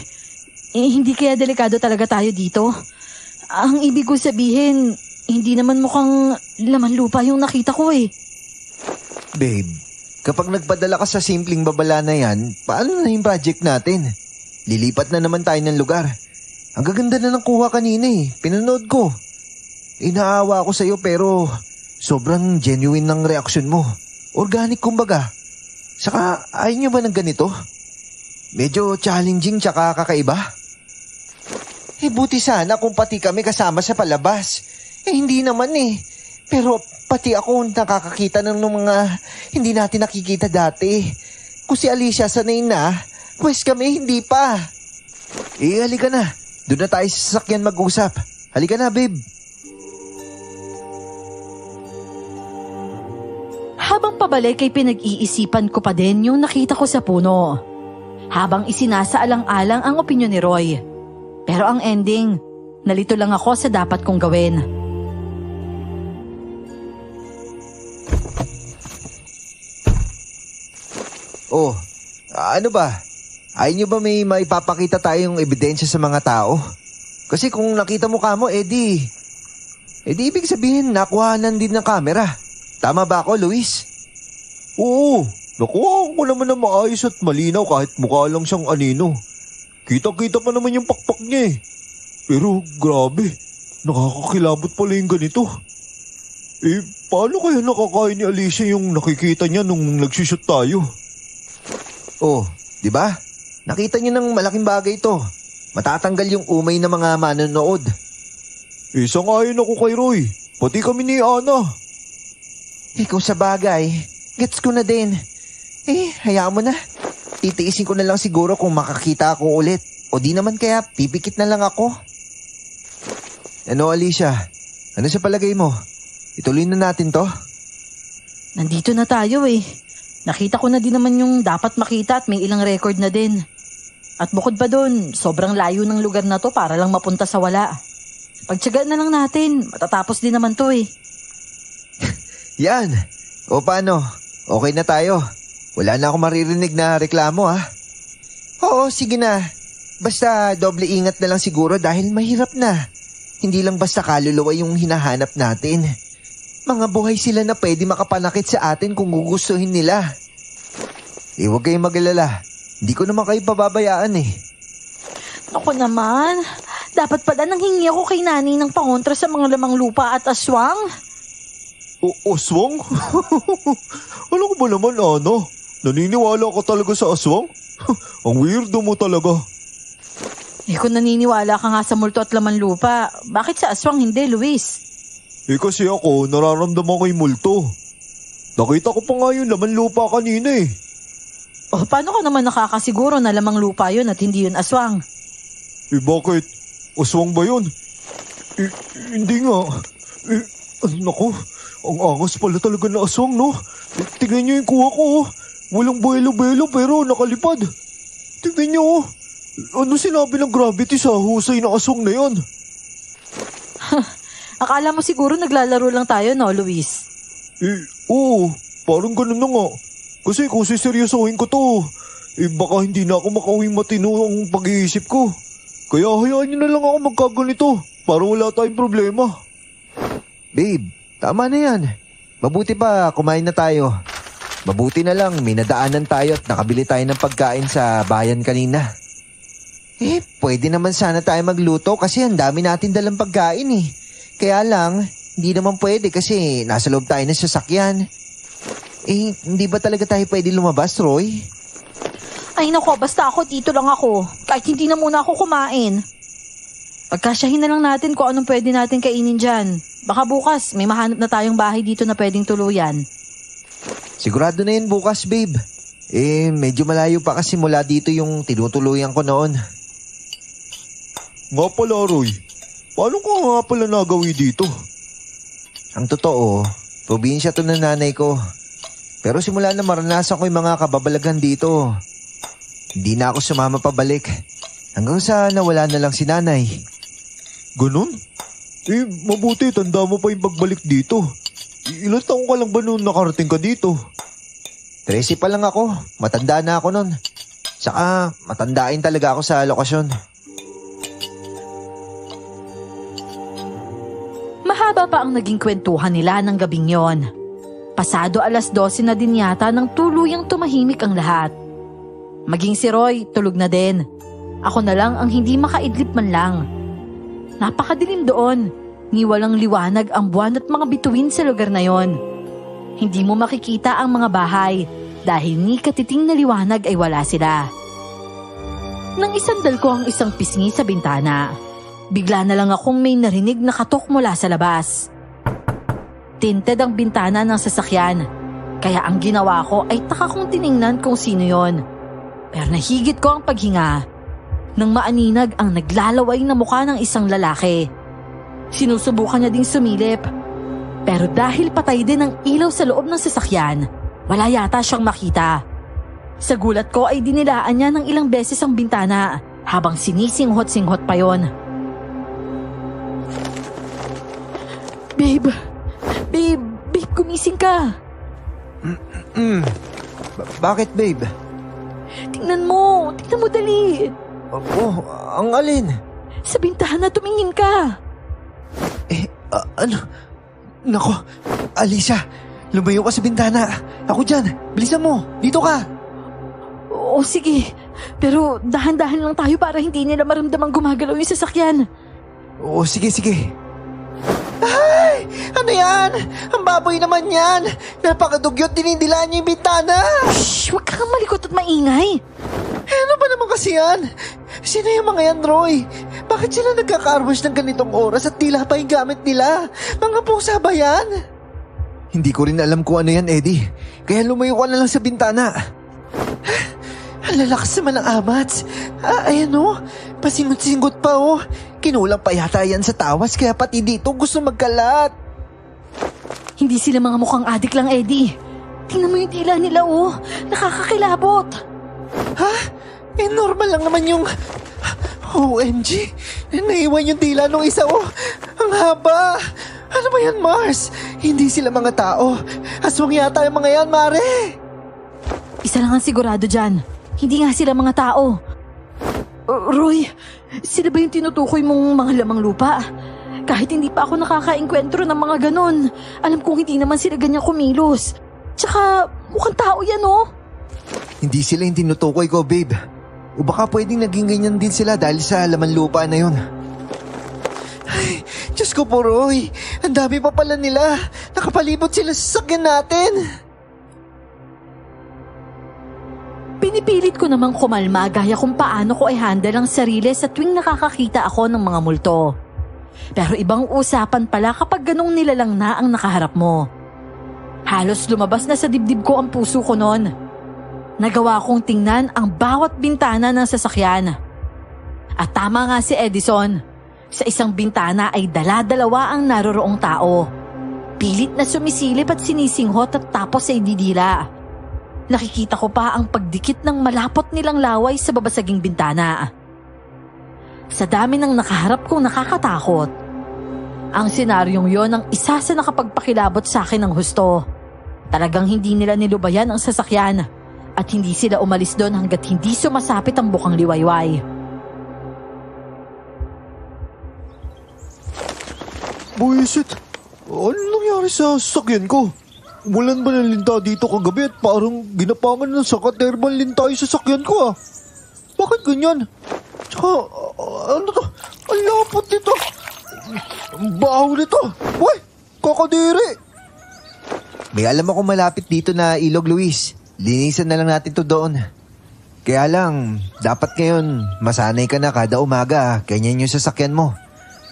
hindi kaya delikado talaga tayo dito? Ang ibig ko sabihin, hindi naman mukhang laman lupa yung nakita ko eh. Babe, kapag nagpadala ka sa simpleng babala na yan, paano na yung project natin? Lilipat na naman tayo ng lugar. Ang gaganda na ng kuha kanina pinanood ko. Inaawa ako sa'yo pero sobrang genuine ng reaksyon mo. Organic kumbaga. Saka, ayaw nyo ba ng ganito? Medyo challenging tsaka kakaiba. Buti sana kung pati kami kasama sa palabas. Hindi naman Pero Pati ako nakakakita ng mga hindi natin nakikita dati. Kung si Alicia sanay na, pues kami hindi pa. Halika na. Doon na tayo sa sasakyan mag-usap. Halika na, babe. Habang pabalik ay pinag-iisipan ko pa din yung nakita ko sa puno. Habang isinasaalang-alang ang opinyon ni Roy. Pero ang ending, nalito lang ako sa dapat kong gawin. Oh, ano ba? Ayaw nyo ba may maipapakita tayong ebidensya sa mga tao? Kasi kung nakita mo kamo, edi ibig sabihin nakuhanan din ng camera. Tama ba ako, Luis? Oo, nakuha ko naman na maayos at malinaw kahit mukha lang siyang anino. Kita-kita pa naman yung pakpak niya eh. Pero grabe, nakakakilabot pala yung ganito. Paano kaya nakakain ni Alicia yung nakikita niya nung nagsushoot tayo? Oh, di ba? Nakita niyo ng malaking bagay ito. Matatanggal yung umay ng mga manonood. Sang-ayon ako kay Roy. Pati kami ni Ana. Kung sa bagay, gets ko na din. Hayaan mo na. Titiisin ko na lang siguro kung makakita ako ulit. O di naman kaya pipikit na lang ako. Ano, Alicia? Ano sa palagay mo? Ituloy na natin to? Nandito na tayo eh. Nakita ko na din naman yung dapat makita at may ilang record na din. At bukod pa dun, sobrang layo ng lugar na to para lang mapunta sa wala. Pagtsagaan na lang natin, matatapos din naman to eh. Yan. O paano? Okay na tayo. Wala na akong maririnig na reklamo ha. Oo, sige na. Basta doble ingat na lang siguro dahil mahirap na. Hindi lang basta kaluluwa yung hinahanap natin. Mga buhay sila na pwede makapanakit sa atin kung gugustuhin nila. Huwag kayong mag-alala. Hindi ko naman kayo pababayaan eh. Ako naman, dapat pala nanghingi ako kay Nani ng pangontra sa mga lamang lupa at aswang. Aswang? Alam ko ba naman, Ana? Naniniwala ka talaga sa aswang? Ang weirdo mo talaga. Kung naniniwala ka nga sa multo at laman lupa, bakit sa aswang hindi, Luis? Kasi ako, nararamdaman ko yung multo. Nakita ko pa nga yung laman lupa kanina eh. Paano ka naman nakakasiguro na lamang lupa yun at hindi yun aswang? Bakit? Aswang ba yun? Hindi nga. Naku, ang angas pala talaga na aswang, no? Tingnan niyo yung kuha ko, oh. Walang buwelo-buwelo pero nakalipad. Tingnan niyo, oh. Ano sinabi ng gravity sa husay na aswang na yun? Akala mo siguro naglalaro lang tayo, no, Luis? Oo. Parang ganun na nga. Kasi kung siseryosohin ko to, baka hindi na ako makauwing matino ang pag-iisip ko. Kaya hayaan niyo na lang ako magkaganito para wala tayong problema. Babe, tama na yan. Mabuti pa kumain na tayo. Mabuti na lang may nadaanan tayo at nakabili tayo ng pagkain sa bayan kanina. Pwede naman sana tayo magluto kasi ang dami natin dalang pagkain eh. Kaya lang, hindi naman pwede kasi nasa loob tayo ng sasakyan. Hindi ba talaga tayo pwede lumabas, Roy? Ay nako, basta ako dito lang ako. Kahit hindi na muna ako kumain. Pagkasyahin na lang natin kung anong pwede natin kainin dyan. Baka bukas may mahanap na tayong bahay dito na pwedeng tuluyan. Sigurado na yun bukas, babe. Medyo malayo pa kasi mula dito yung tinutuluyan ko noon. Nga pala, Roy. Paano ka nga pala nagawi dito? Ang totoo, probinsya to ng nanay ko. Pero simula na maranasan ko yung mga kababalaghan dito, hindi na ako sumama pabalik. Hanggang sa nawala na lang si nanay. Ganun? Mabuti, tanda mo pa yung pagbalik dito. Ilan taong ka lang ba noon nakarating ka dito? 13 pa lang ako. Matanda na ako nun. Saka matandain talaga ako sa lokasyon. Mahaba pa ang naging kwentuhan nila ng gabing yon. Pasado 12:00 na din yata nang tuluyang tumahimik ang lahat. Maging si Roy, tulog na din. Ako na lang ang hindi makaidlip man lang. Napakadilim doon. Ni walang liwanag ang buwan at mga bituin sa lugar na yon. Hindi mo makikita ang mga bahay dahil ni katiting na liwanag ay wala sila. Nang isandal ko ang isang pisngi sa bintana, bigla na lang akong may narinig na katok mula sa labas. tinted ang bintana ng sasakyan. Kaya ang ginawa ko ay taka kong tiningnan kung sino yon. Pero nahigit ko ang paghinga nang maaninag ang naglalaway na mukha ng isang lalaki. Sinusubukan niya ding sumilip. Pero dahil patay din ang ilaw sa loob ng sasakyan, wala yata siyang makita. Sa gulat ko ay dinilaan niya ng ilang beses ang bintana habang sinisinghot-singhot pa yon. Babe, gumising ka. Bakit, babe? Tingnan mo dali. Oh, ang alin? Sa bintana, tumingin ka. Ano? Nako, Alicia, lumayo ka sa bintana. Ako dyan, bilisan mo, dito ka. Oo, sige. Pero dahan-dahan lang tayo para hindi nila maramdamang gumagalaw yung sasakyan. Oo, sige. Ay! Ano yan? Ang baboy naman yan! Napakadugyot, dinindilaan niyo yung bintana! Shh! Huwag kang malikot at maingay! Ano ba naman kasi yan? Sino yung mga yan, Roy? Bakit sila nagkakarwash ng ganitong oras at tila pa yung gamit nila? Mga pusa ba yan? Hindi ko rin alam kung ano yan, Eddie. Kaya lumayo ka na lang sa bintana. Ang lalakas naman ng amats. Ayan o, pasingot-singot pa o. Kinulang pa yata yan sa tawas kaya pati dito gusto magkalat. Hindi sila mga mukhang adik lang, Eddie. Tingnan mo yung tila nila oh. Nakakakilabot. Ha? Normal lang naman yung... OMG! Naiwan yung tila nung isa oh. Ang haba! Ano ba yan, Mars? Hindi sila mga tao. Aswang yata yung mga yan, Mare. Isa lang ang sigurado dyan. Hindi nga sila mga tao. Roy, sila ba yung tinutukoy mong mga lamang lupa? Kahit hindi pa ako nakaka-engkwentro ng mga ganon, alam kong hindi naman sila ganyan kumilos. Tsaka mukhang tao yan oh. Hindi sila yung tinutukoy ko, babe. O baka pwedeng naging ganyan din sila dahil sa laman lupa na yun. Ay, Diyos ko po, Roy. Ang dami pa pala nila. Nakapalibot sila sa sasakyan natin. Pinipilit ko namang kumalma gaya kung paano ko i-handle ang sarili sa tuwing nakakakita ako ng mga multo. Pero ibang usapan pala kapag ganong nilalang na ang nakaharap mo. Halos lumabas na sa dibdib ko ang puso ko noon. Nagawa kong tingnan ang bawat bintana ng sasakyan. At tama nga si Edison. Sa isang bintana ay dala-dalawa ang naroroong tao. Pilit na sumisilip at sinisinghot at tapos ay didila. Nakikita ko pa ang pagdikit ng malapot nilang laway sa babasaging bintana. Sa dami ng nakaharap kong nakakatakot, ang senaryong yon ang isa sa nakapagpakilabot sa akin ng husto. Talagang hindi nila nilubayan ang sasakyan at hindi sila umalis doon hanggat hindi sumasapit ang bukang liwayway. Buisit, ano nangyari sa sasakyan ko? Walan ba ng linta dito kagabi at parang ginapangan ng saka-thermal linta yung sasakyan ko ah. Bakit ganyan? Tsaka, ano to? Ang lapot nito. Ang baho nito. Uy, kakadiri. May alam ako malapit dito na ilog, Luis. Linisan na lang natin to doon. Kaya lang, dapat ngayon masanay ka na kada umaga. Ganyan yung sasakyan mo.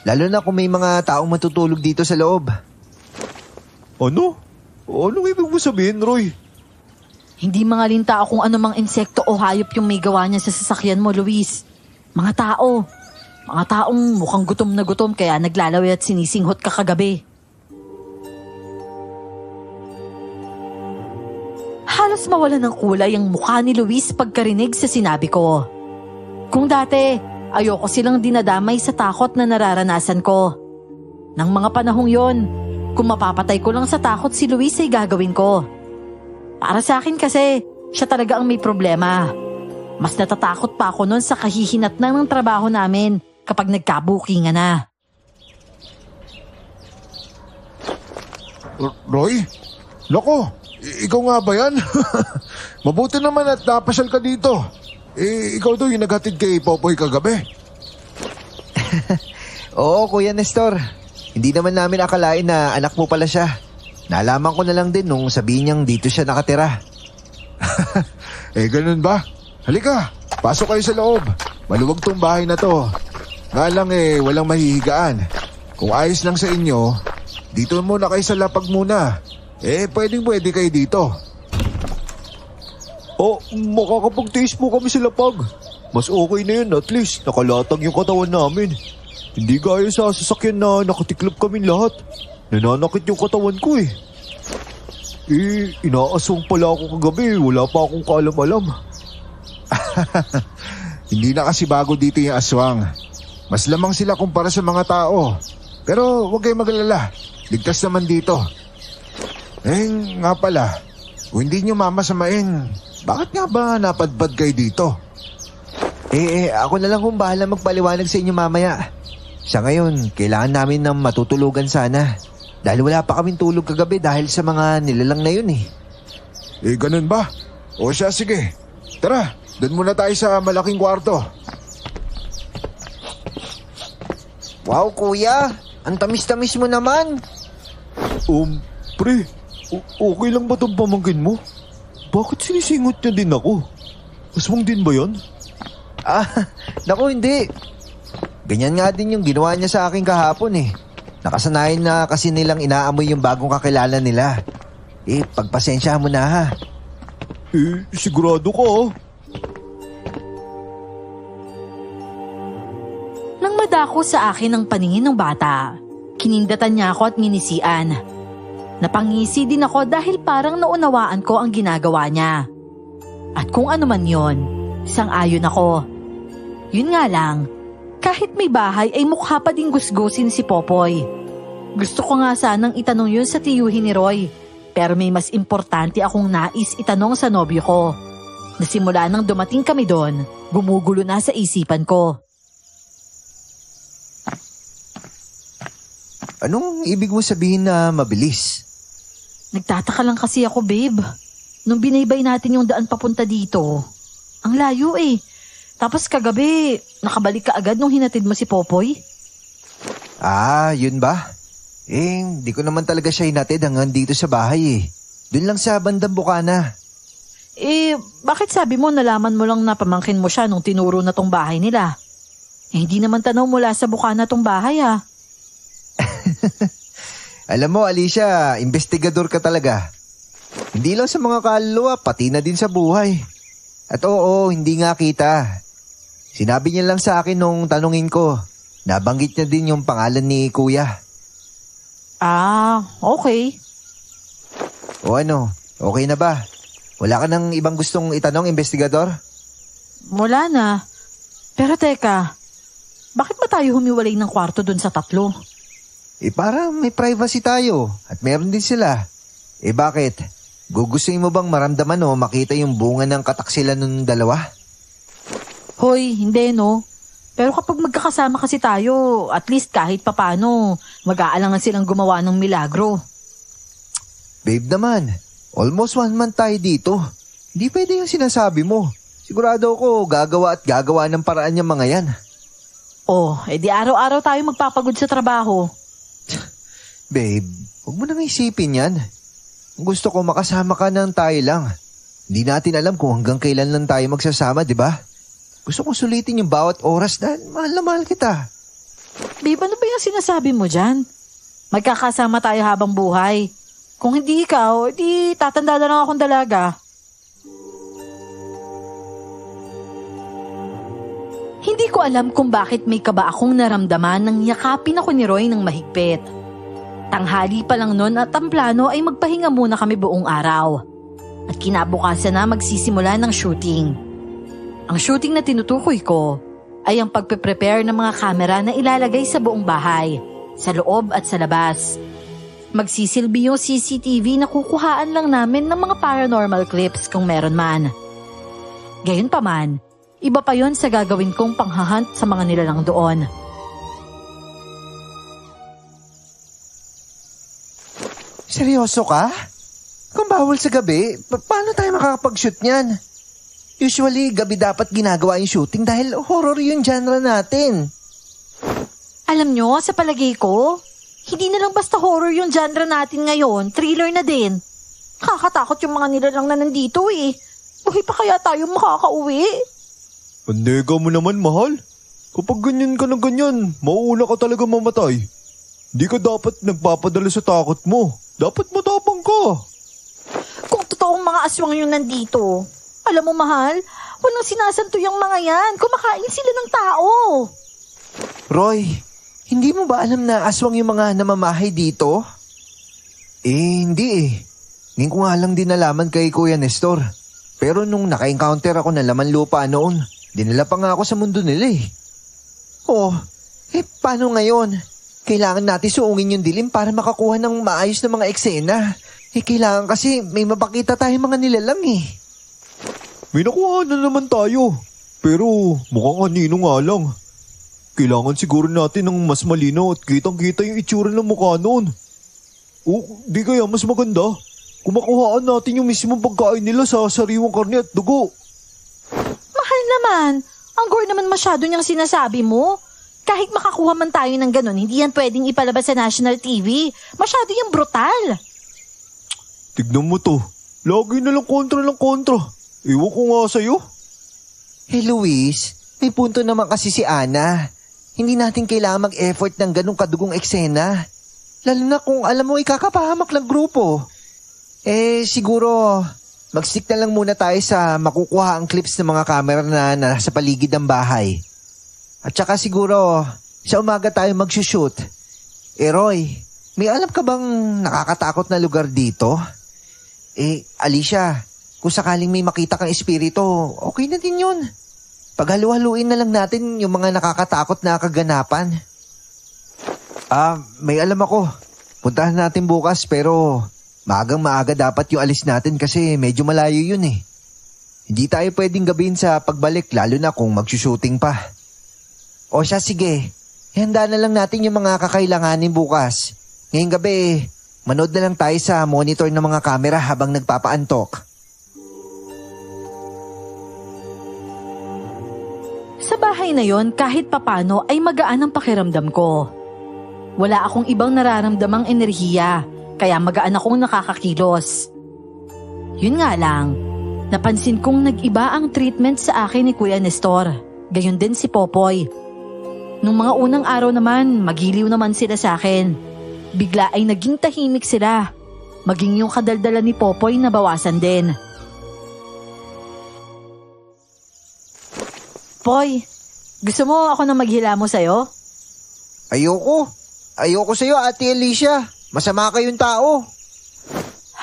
Lalo na kung may mga taong matutulog dito sa loob. Ano? Anong ibig mo sabihin, Roy? Hindi mga linta kung anumang insekto o hayop yung may gawa niya sa sasakyan mo, Luis. Mga tao. Mga taong mukhang gutom na gutom kaya naglalaway at sinisinghot ka kagabi. Halos mawala ng kulay ang mukha ni Luis pagkarinig sa sinabi ko. Kung dati, ayoko silang dinadamay sa takot na nararanasan ko. Nang mga panahong yon, kung mapapatay ko lang sa takot si Luis ay gagawin ko. Para sa akin kasi, siya talaga ang may problema. Mas natatakot pa ako noon sa kahihinatnan ng trabaho namin kapag nagkabukingan na. Roy? Loko, ikaw nga ba yan? Mabuti naman at napasyal ka dito. Ikaw daw yung naghatid kay Popoy kagabi. Oo, Kuya Nestor. Hindi naman namin akalain na anak mo pala siya. Nalaman ko na lang din nung sabihin niyang dito siya nakatira. Ganun ba? Halika, pasok kayo sa loob. Maluwag tong bahay na to. Nga lang walang mahihigaan. Kung ayos lang sa inyo, Dito muna kayo sa lapag muna. Pwede kayo dito. Makakapagtiis po kami sa lapag. Mas okay na yun, at least nakalatag yung katawan namin. Hindi gaya sa sasakyan na nakatiklop kami lahat. Nananakit yung katawan ko eh. Inaaswang pala ako kagabi, wala pa akong kaalam-alam. Hindi na kasi bago dito yung aswang. Mas lamang sila kumpara sa mga tao. Pero huwag kayong magalala, ligtas naman dito. Nga pala, kung hindi nyo mamasamain, bakit nga ba napadpad kayo dito? Ako na lang kung bahala magpaliwanag sa inyo mamaya. Sa ngayon, kailangan namin ng matutulugan sana. Dahil wala pa kaming tulog kagabi dahil sa mga nilalang na yun eh. Ganun ba? O siya, sige. Tara, doon muna tayo sa malaking kwarto. Wow, kuya. Ang tamis-tamis mo naman. Pre, okay lang ba itong pamangkin mo? Bakit sinisingot niya din ako? Aswang din ba yan? Naku, hindi. Ganyan nga din yung ginawa niya sa akin kahapon eh. Nakasanayan na kasi nilang inaamoy yung bagong kakilala nila. Pagpasensya mo na ha. Sigurado ka ha? Nang madako sa akin ang paningin ng bata, kinindatan niya ako at nginisian. Napangisi din ako dahil parang naunawaan ko ang ginagawa niya. At kung ano man yon, sang-ayon ako. Yun nga lang, kahit may bahay ay mukha pa ding gusgusin si Popoy. Gusto ko nga sanang itanong yun sa tiyuhin ni Roy, pero may mas importante akong nais itanong sa nobyo ko. Nasimula nang dumating kami doon, gumugulo na sa isipan ko. Anong ibig mo sabihin na mabilis? Nagtataka lang kasi ako, babe. Nung binaybay natin yung daan papunta dito, ang layo eh. Tapos kagabi, nakabalik ka agad nung hinatid mo si Popoy? Yun ba? Di ko naman talaga siya hinatid hanggang dito sa bahay eh. Doon lang sa bandang Bukana. Bakit sabi mo nalaman mo lang na pamangkin mo siya nung tinuro na tong bahay nila? Hindi naman tanaw mula sa Bukana tong bahay ah. Alam mo, Alicia, investigador ka talaga. Hindi lang sa mga kaluluwa, pati na din sa buhay. At oo, hindi nga kita. Sinabi niya lang sa akin nung tanungin ko. Nabanggit niya din yung pangalan ni Kuya. Okay. O ano, okay na ba? Wala ka nang ibang gustong itanong, investigador? Wala na. Pero teka, bakit ba tayo humiwalay ng kwarto dun sa tatlo? Para may privacy tayo at meron din sila. Bakit? Gugustuhin mo bang maramdaman o makita yung bunga ng kataksilan ng dalawa? Hoy, hindi no. Pero kapag magkakasama kasi tayo, at least kahit papano, mag-aalangan silang gumawa ng milagro. Babe naman, almost 1 month tayo dito. Hindi pwede yung sinasabi mo. Sigurado ako gagawa at gagawa ng paraan yung mga yan. Di araw-araw tayo magpapagod sa trabaho. Babe, huwag mo nang isipin yan. Gusto ko makasama ka ng tayo lang. Hindi natin alam kung hanggang kailan lang tayo magsasama, di ba? Gusto kong sulitin yung bawat oras na mahal na mahal kita. Babe, ano ba yung sinasabi mo dyan? Magkakasama tayo habang buhay. Kung hindi ikaw, di tatanda na lang akong dalaga. Hindi ko alam kung bakit may kaba akong naramdaman nang yakapin ako ni Roy ng mahigpit. Tanghali pa lang noon at ang plano ay magpahinga muna kami buong araw. At kinabukasan na magsisimula ng shooting. Ang shooting na tinutukoy ko ay ang pagpe-prepare ng mga kamera na ilalagay sa buong bahay, sa loob at sa labas. Magsisilbi yung CCTV na kukuhaan lang namin ng mga paranormal clips kung meron man. Gayunpaman, iba pa yon sa gagawin kong panghahunt sa mga nilalang doon. Seryoso ka? Kung bawal sa gabi, paano tayo makakapag-shoot niyan? Usually, gabi dapat ginagawa yung shooting dahil horror yung genre natin. Alam nyo, sa palagay ko, hindi na lang basta horror yung genre natin ngayon, thriller na din. Kakatakot yung mga nilalang na nandito eh. Buhay pa kaya tayo makakauwi? Pandega mo naman, mahal. Kapag ganyan ka na ganyan, mauuna ka talaga mamatay. Di ka dapat nagpapadala sa takot mo. Dapat matapang ka. Kung totoong mga aswang yung nandito, alam mo mahal, walang sinasanto yung mga yan. Kumakain sila ng tao. Roy, hindi mo ba alam na aswang yung mga namamahay dito? Hindi eh. Ngayon ko nga lang din nalaman kay Kuya Nestor. Pero nung naka-encounter ako ng laman lupa noon, dinala pa nga ako sa mundo nila eh. Paano ngayon? Kailangan natin suungin yung dilim para makakuha ng maayos na mga eksena. Kailangan kasi may mapakita tayong mga nilalang eh. May nakuha na naman tayo. Pero mukhang anino nga lang. Kailangan siguro natin ng mas malinaw at kitang-kita yung itsura ng mukha noon. Di kaya mas maganda? Kumakuhaan natin yung mismong pagkain nila sa sariwang karne at dugo. Mahal naman. Ang gore naman masyado niyang sinasabi mo. Kahit makakuha man tayo ng ganun, hindi yan pwedeng ipalabas sa national TV. Masyado yung brutal. Tignan mo to. Lagi na lang kontra ng kontra. Ewan ko nga sa'yo. Luis, may punto naman kasi si Ana. Hindi natin kailangan mag-effort ng ganung kadugong eksena. Lalo na kung alam mo ikakapahamak ng grupo. Siguro mag-stick na lang muna tayo sa makukuha ang clips ng mga camera na nasa paligid ng bahay. At saka siguro sa umaga tayo mag-shoot. Roy, may alam ka bang nakakatakot na lugar dito? Alicia, kung sakaling may makita kang espiritu, okay na din yun. Paghalu-haluin na lang natin yung mga nakakatakot na kaganapan. May alam ako. Puntahan natin bukas pero maagang maaga dapat yung alis natin kasi medyo malayo yun eh. Hindi tayo pwedeng gabihin sa pagbalik lalo na kung mag-shooting pa. O siya, sige. Ihanda na lang natin yung mga kakailanganin bukas. Ngayong gabi, manood na lang tayo sa monitor ng mga kamera habang nagpapaantok. Sa bahay na yon, kahit papano ay magaan ang pakiramdam ko. Wala akong ibang nararamdamang enerhiya, kaya magaan akong nakakakilos. Yun nga lang, napansin kong nag-iba ang treatment sa akin ni Kuya Nestor. Gayon din si Popoy. Nung mga unang araw naman, magiliw naman sila sa akin. Bigla ay naging tahimik sila. Maging yung kadaldalan ni Popoy nabawasan din. Poy, gusto mo ako na maghilamo sa'yo? Ayoko sa'yo, Ate Alicia. Masama kayong tao.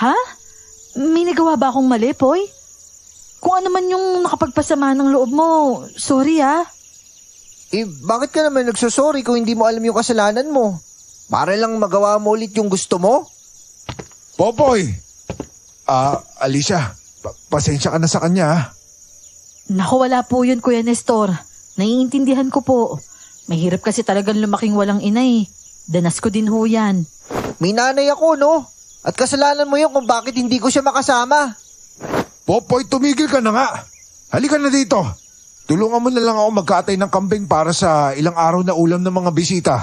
Ha? May nagawa ba akong mali, Poy? Kung ano man yung nakapagpasama ng loob mo, sorry ah. Bakit ka naman nagsosorry kung hindi mo alam yung kasalanan mo? Para lang magawa mo ulit yung gusto mo? Popoy! Alicia, pasensya ka na sa kanya. Naku, wala po yun, Kuya Nestor. Naiintindihan ko po. Mahirap kasi talagang lumaking walang ina eh. Danas ko din ho yan. May nanay ako, no? At kasalanan mo yun kung bakit hindi ko siya makasama. Popoy, tumigil ka na nga. Halika na dito. Tulungan mo na lang ako magkatay ng kambing para sa ilang araw na ulam ng mga bisita.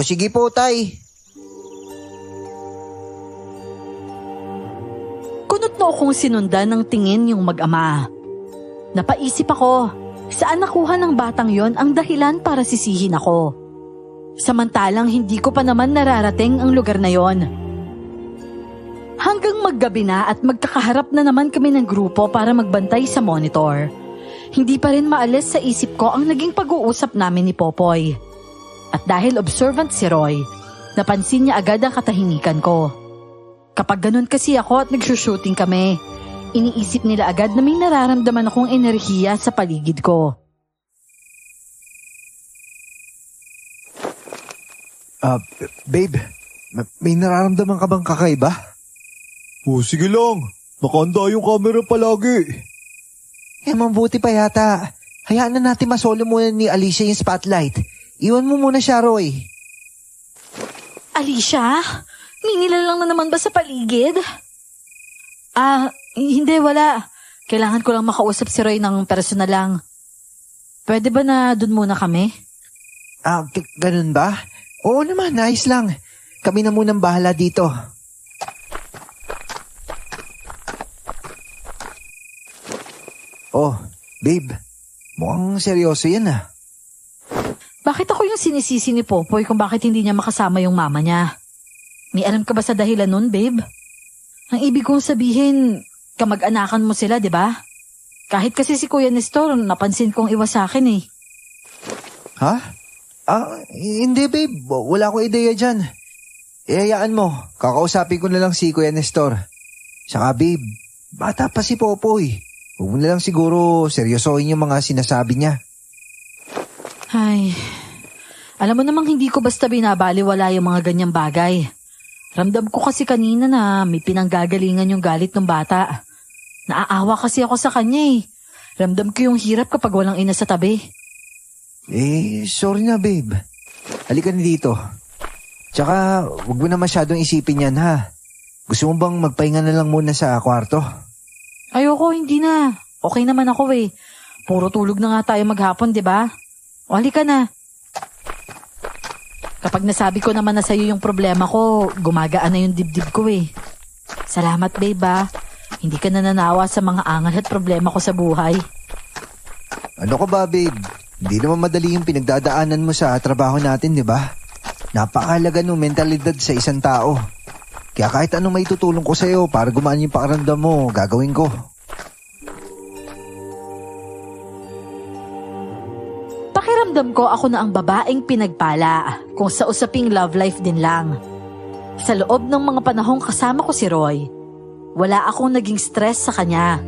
Sige po, Tay. Kunot na akong sinundan ng tingin yung mag-ama. Napaisip ako, saan nakuha ng batang yon ang dahilan para sisihin ako? Samantalang hindi ko pa naman nararating ang lugar na yon. Hanggang maggabi na at magkakaharap na naman kami ng grupo para magbantay sa monitor. Hindi pa rin maalis sa isip ko ang naging pag-uusap namin ni Popoy. At dahil observant si Roy, napansin niya agad ang katahimikan ko. Kapag ganun kasi ako at nagsushooting kami, iniisip nila agad na may nararamdaman akong enerhiya sa paligid ko. Babe, may nararamdaman ka bang kakaiba? Sige lang. Nakahanda yung camera palagi. Mabuti pa yata. Hayaan na natin masolo muna ni Alicia yung spotlight. Iwan mo muna siya, Roy. Alicia? May nilalang na naman ba sa paligid? Hindi, wala. Kailangan ko lang makausap si Roy ng personal lang. Pwede ba na dun muna kami? Ganun ba? Oo naman, ayos lang. Kami na munang bahala dito. Oh, babe. Mukhang seryoso yan ah. Bakit ako yung sinisisi ni Popoy kung bakit hindi niya makasama yung mama niya? May alam ka ba sa dahilan nun, babe? Ang ibig kong sabihin, kamag-anakan mo sila, di ba? Kahit kasi si Kuya Nestor, napansin kong iwas sa akin eh. Ha? Hindi babe. Wala akong ideya dyan. Hayaan mo. Kakausapin ko na lang si Kuya Nestor. Saka babe, bata pa si Popoy. Huwag mo na lang siguro seryosohin yung mga sinasabi niya. Ay, alam mo namang hindi ko basta binabaliwala yung mga ganyang bagay. Ramdam ko kasi kanina na may pinanggagalingan yung galit ng bata. Naaawa kasi ako sa kanya eh. Ramdam ko yung hirap kapag walang ina sa tabi. Sorry na babe. Halika na dito. Tsaka, huwag mo na masyadong isipin yan ha. Gusto mo bang magpahinga na lang muna sa kwarto? Ayoko, hindi na. Okay naman ako eh. Puro tulog na nga tayo maghapon, di ba? O halika na. Kapag nasabi ko naman na sa'yo yung problema ko, gumagaan na yung dibdib ko eh. Salamat babe ah. Hindi ka nananawa sa mga angal at problema ko sa buhay. Ano ka ba babe? Hindi naman madali yung pinagdadaanan mo sa trabaho natin, di ba? Napakahalaga ng mentalidad sa isang tao. Kaya kahit anong may tutulong ko sa'yo para gumaan yung pakaramdam mo, gagawin ko. Pakiramdam ko ako na ang babaeng pinagpala kung sa usaping love life din lang. Sa loob ng mga panahong kasama ko si Roy, wala akong naging stress sa kanya.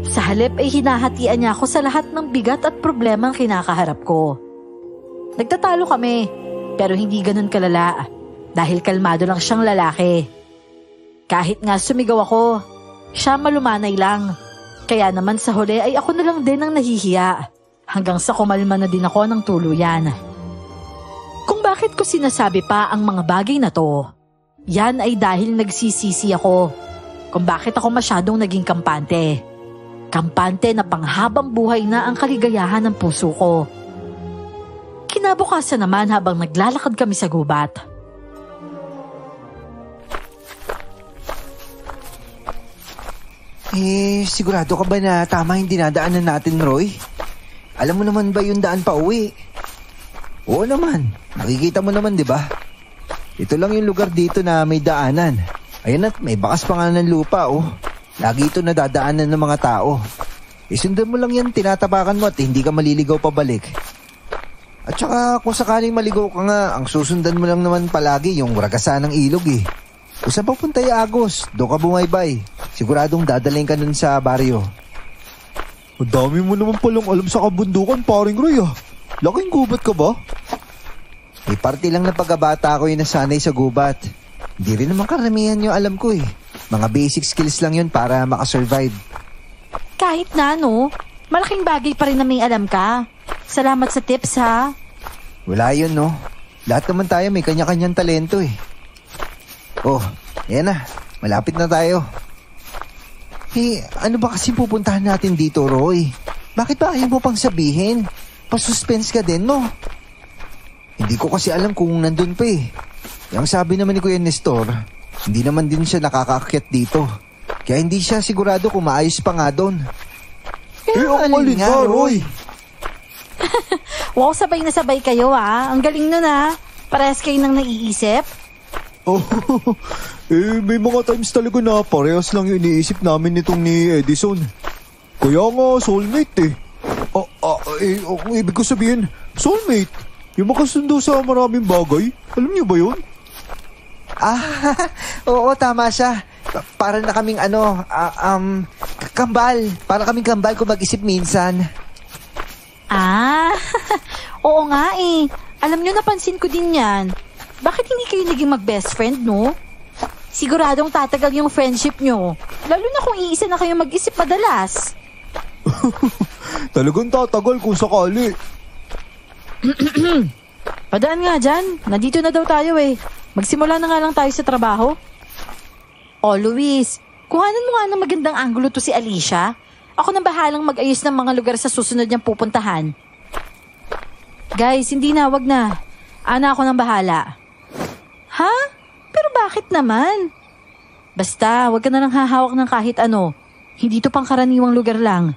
Sa halip ay hinahatian niya ako sa lahat ng bigat at problemang kinakaharap ko. Nagtatalo kami, pero hindi ganun kalala dahil kalmado lang siyang lalaki. Kahit nga sumigaw ako, siya malumanay lang. Kaya naman sa huli ay ako na lang din ang nahihiya hanggang sa kumalma na din ako ng tuluyan. Kung bakit ko sinasabi pa ang mga bagay na to, yan ay dahil nagsisisi ako kung bakit ako masyadong naging kampante. Kampante na panghabang buhay na ang kaligayahan ng puso ko. Kinabukasan naman habang naglalakad kami sa gubat. Sigurado ka ba na tama yung dinadaanan natin, Roy? Alam mo naman ba yung daan pa uwi? Oo naman. Nakikita mo naman, di ba? Ito lang yung lugar dito na may daanan. Ayun at may bakas pa nga ng lupa, oh. Lagi ito nadadaanan ng mga tao. Isundan mo lang yan, tinatapakan mo at hindi ka maliligaw pabalik. At saka kung sakaling maligaw ka nga, ang susundan mo lang naman palagi yung ragasan ng ilog eh. Kung saan papunta yung Agos, doon ka bumaybay. Siguradong dadalhin ka nun sa baryo. Ang dami mo naman palang alam sa kabundukan, paring Roy ah. Laking gubat ka ba? May parte lang na pagkabata ko yung nasanay sa gubat. Hindi rin naman karamihan yung alam ko eh. Mga basic skills lang yun para makasurvive. Kahit na, no? Malaking bagay pa rin na may alam ka. Salamat sa tips, ha? Wala yun, no? Lahat naman tayo may kanya-kanyang talento eh. Oh, yan na. Malapit na tayo. Ano ba kasi pupuntahan natin dito, Roy? Bakit ba ayaw mo pang sabihin? Pa-suspense ka din, no? Hindi ko kasi alam kung nandun pa eh. Yung sabi naman ni Kuya Nestor, hindi naman din siya nakakaakyat dito. Kaya hindi siya sigurado kung maayos pa nga doon. Ang alin nga, Roy? Wow, sabay na sabay kayo, ha? Ang galing nun, ha? Parehas kayo nang naiisip. Oh, may mga times talaga na parehas lang yung iniisip namin nitong ni Edison. Kaya nga, soulmate eh. Ang ibig ko sabihin, soulmate. Yung makasundo sa maraming bagay. Alam niyo ba yun? Oo, tama siya. Para na kaming kambal. Para kaming kambal kung mag-isip minsan. Oo nga eh. Alam nyo, napansin ko din yan. Bakit hindi kayo naging mag-best friend, no? Siguradong tatagal yung friendship nyo. Lalo na kung iisa na kayo mag-isip madalas. Talagang tatagal kung sakali. Padaan nga dyan. Nandito na daw tayo eh. Magsimula na nga lang tayo sa trabaho. Oh, Luis, kuhanan mo nga ng magandang anggulo to si Alicia. Ako nang bahalang mag-ayos ng mga lugar sa susunod niyang pupuntahan. Guys, hindi na, wag na. Ana ako nang bahala. Ha? Pero bakit naman? Basta, wag ka na lang hahawak ng kahit ano. Hindi to pangkaraniwang lugar lang.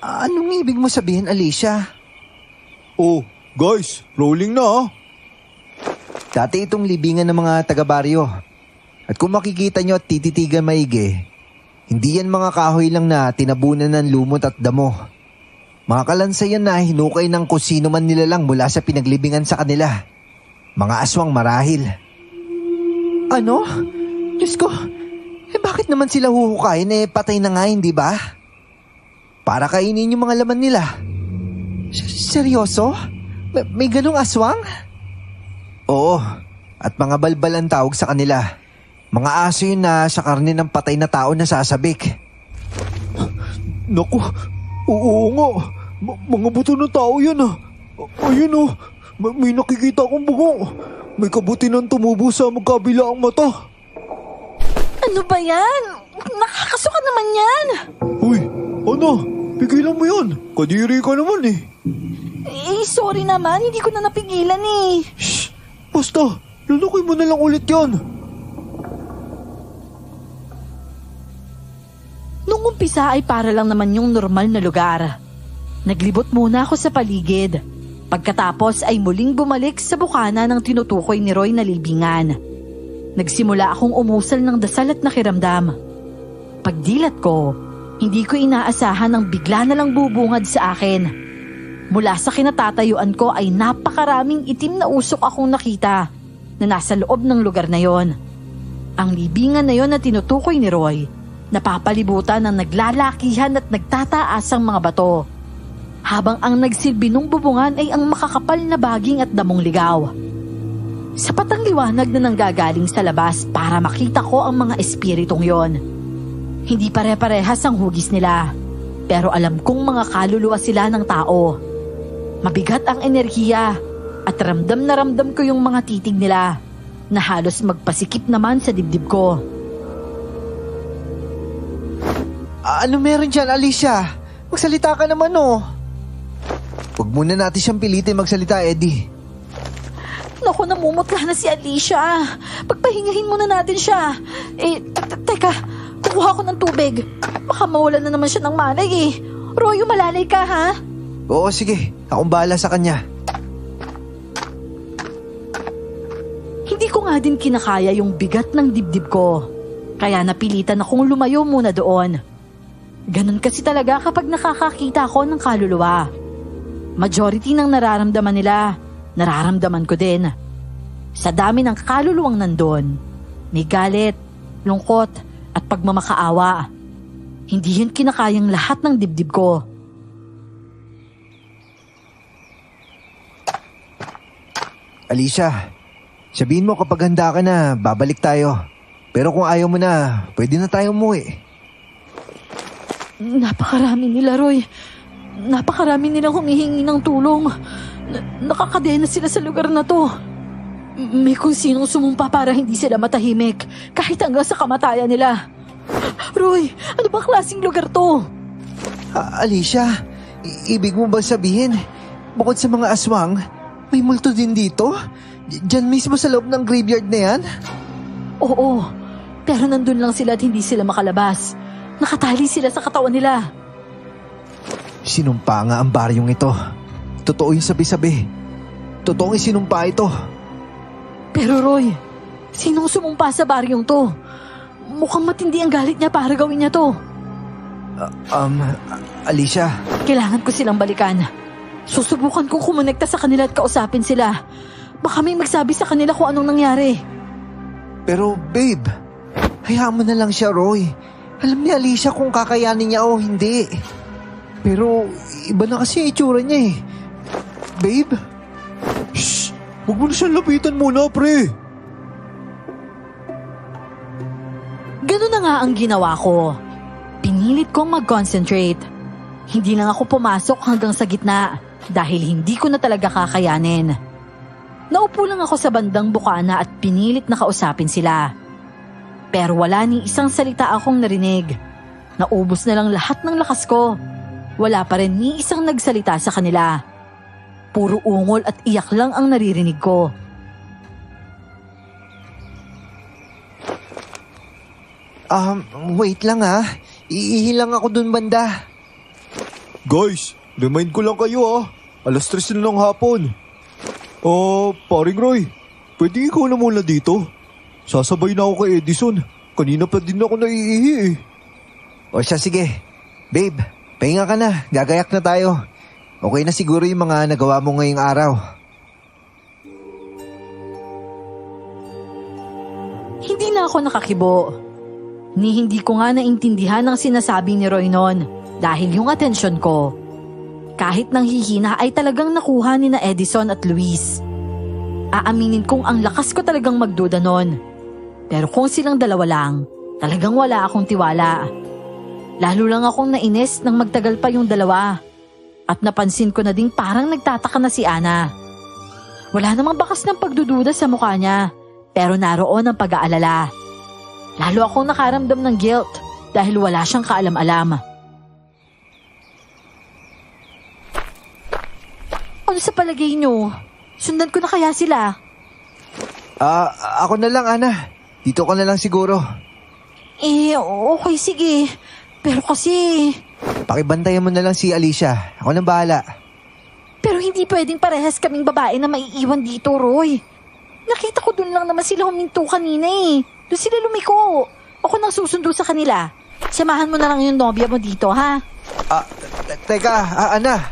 Anong ibig mo sabihin, Alicia? Oh, guys, rolling na ah. Dati itong libingan ng mga taga-baryo. At kung makikita nyo at tititigan maigi, hindi yan mga kahoy lang na tinabunan ng lumot at damo. Mga kalansay yan na hinukay ng kung sino man nilalang mula sa pinaglibingan sa kanila. Mga aswang marahil. Ano? Diyos ko, bakit naman sila huhukayin patay na nga, hindi ba? Para kainin yung mga laman nila. Seryoso? May ganong aswang? Oo, at mga balbal ang tawag sa kanila. Mga aso yun na sa karne ng patay na tao na sasabik. Naku, oo nga. Mga buto ng tao yan ah. Ayun oh, may nakikita akong bungo. May kabutinang tumubo sa magkabilaang mata. Ano ba yan? Nakakasuka naman yan. Uy, ano? Pigilan mo yan. Kadiri ka naman eh. Sorry naman, hindi ko na napigilan eh. Shh! Basta, lulukoy mo na lang ulit yan. Nung umpisa ay para lang naman yung normal na lugar. Naglibot muna ako sa paligid. Pagkatapos ay muling bumalik sa bukana ng tinutukoy ni Roy na libingan. Nagsimula akong umusal ng dasal at nakiramdam. Pagdilat ko, hindi ko inaasahan ang bigla na lang bubungad sa akin. Mula sa kinatatayuan ko ay napakaraming itim na usok akong nakita na nasa loob ng lugar na yon. Ang libingan na yon na tinutukoy ni Roy, napapalibutan ng naglalakihan at nagtataasang mga bato. Habang ang nagsilbi nung bubungan ay ang makakapal na baging at damong ligaw. Sapat ang liwanag na nanggagaling sa labas para makita ko ang mga espiritong yon. Hindi pare-parehas ang hugis nila, pero alam kong mga kaluluwa sila ng tao. Mabigat ang enerhiya at ramdam na ramdam ko yung mga titig nila na halos magpasikip naman sa dibdib ko. Ano meron dyan, Alicia? Magsalita ka naman oh. Huwag muna natin siyang pilitin magsalita, Eddie. Naku, namumutla na si Alicia. Pagpahingahin muna natin siya. Teka, kukuha ko ng tubig. Baka mawalan na naman siya ng malay eh. Roy, umalalay ka ha? Oo, sige. Akong bahala sa kanya. Hindi ko nga din kinakaya yung bigat ng dibdib ko. Kaya napilitan akong lumayo muna doon. Ganun kasi talaga kapag nakakakita ako ng kaluluwa. Majority ng nararamdaman nila, nararamdaman ko din. Sa dami ng kaluluwang nandun, may galit, lungkot, at pagmamakaawa. Hindi yun kinakayang lahat ng dibdib ko. Alicia, sabihin mo kapag handa ka na, babalik tayo. Pero kung ayaw mo na, pwede na tayo umuwi. Napakarami nila, Roy. Napakarami nilang humihingi ng tulong. Nakakadena sila sa lugar na to. May kung sinong sumumpa para hindi sila matahimik, kahit hanggang sa kamatayan nila. Roy, ano ba klaseng lugar to? Alicia, ibig mo ba sabihin, bukod sa mga aswang, may multo din dito? Diyan mismo sa loob ng graveyard na yan? Oo, pero nandun lang sila at hindi sila makalabas. Nakatali sila sa katawan nila. Sinumpa nga ang baryong ito. Totoo yung sabi-sabi. Totoong isinumpa ito. Pero Roy, sinong sumumpa sa baryong to? Mukhang matindi ang galit niya para gawin niya to. Alicia. Kailangan ko silang balikan. Susubukan kong kumonekta sa kanila at kausapin sila. Baka may magsabi sa kanila kung anong nangyari. Pero babe, hayaan mo na lang siya, Roy. Alam ni Alicia kung kakayanin niya o hindi. Pero iba na kasi ang itsura niya eh. Babe? Shh! Huwag mo na siyang lapitan muna, pre. Ganun na nga ang ginawa ko. Pinilit kong mag-concentrate. Hindi lang ako pumasok hanggang sa gitna dahil hindi ko na talaga kakayanin. Naupo lang ako sa bandang bukana at pinilit na kausapin sila. Pero wala ni isang salita akong narinig. Naubos na lang lahat ng lakas ko. Wala pa rin ni isang nagsalita sa kanila. Puro ungol at iyak lang ang naririnig ko. Wait lang ha. Iihi lang ako dun banda. Guys, remind ko lang kayo 3:00 na ng hapon. Paring Roy, pwede ikaw na muna dito? Sasabay na ako kay Edison. Kanina pa din ako naiihi eh. O siya, sige. Babe, pahinga ka na. Gagayak na tayo. Okay na siguro yung mga nagawa mo ngayong araw. Hindi na ako nakakibo. Hindi ko nga naintindihan ang sinasabi ni Roy noon dahil yung atensyon ko, kahit nang hihina ay talagang nakuha ni na Edison at Luis. Aaminin kong ang lakas ko talagang magduda noon. Pero kung silang dalawa lang, talagang wala akong tiwala. Lalo lang akong nainis nang magtagal pa yung dalawa. At napansin ko na ding parang nagtataka na si Ana. Wala namang bakas ng pagdududa sa mukha niya, pero naroon ang pag-aalala. Lalo akong nakaramdam ng guilt dahil wala siyang kaalam-alam. Ano sa palagay niyo? Sundan ko na kaya sila? Ako na lang, Ana. Dito ka na lang siguro. Okay, sige. Pero kasi... Pakibantayan mo na lang si Alicia. Ako nang bahala. Pero hindi pwedeng parehas kaming babae na maiiwan dito, Roy. Nakita ko dun lang naman sila huminto kanina eh. Doon sila lumiko. Ako nang susundo sa kanila. Samahan mo na lang yung nobya mo dito, ha? Teka, Ana.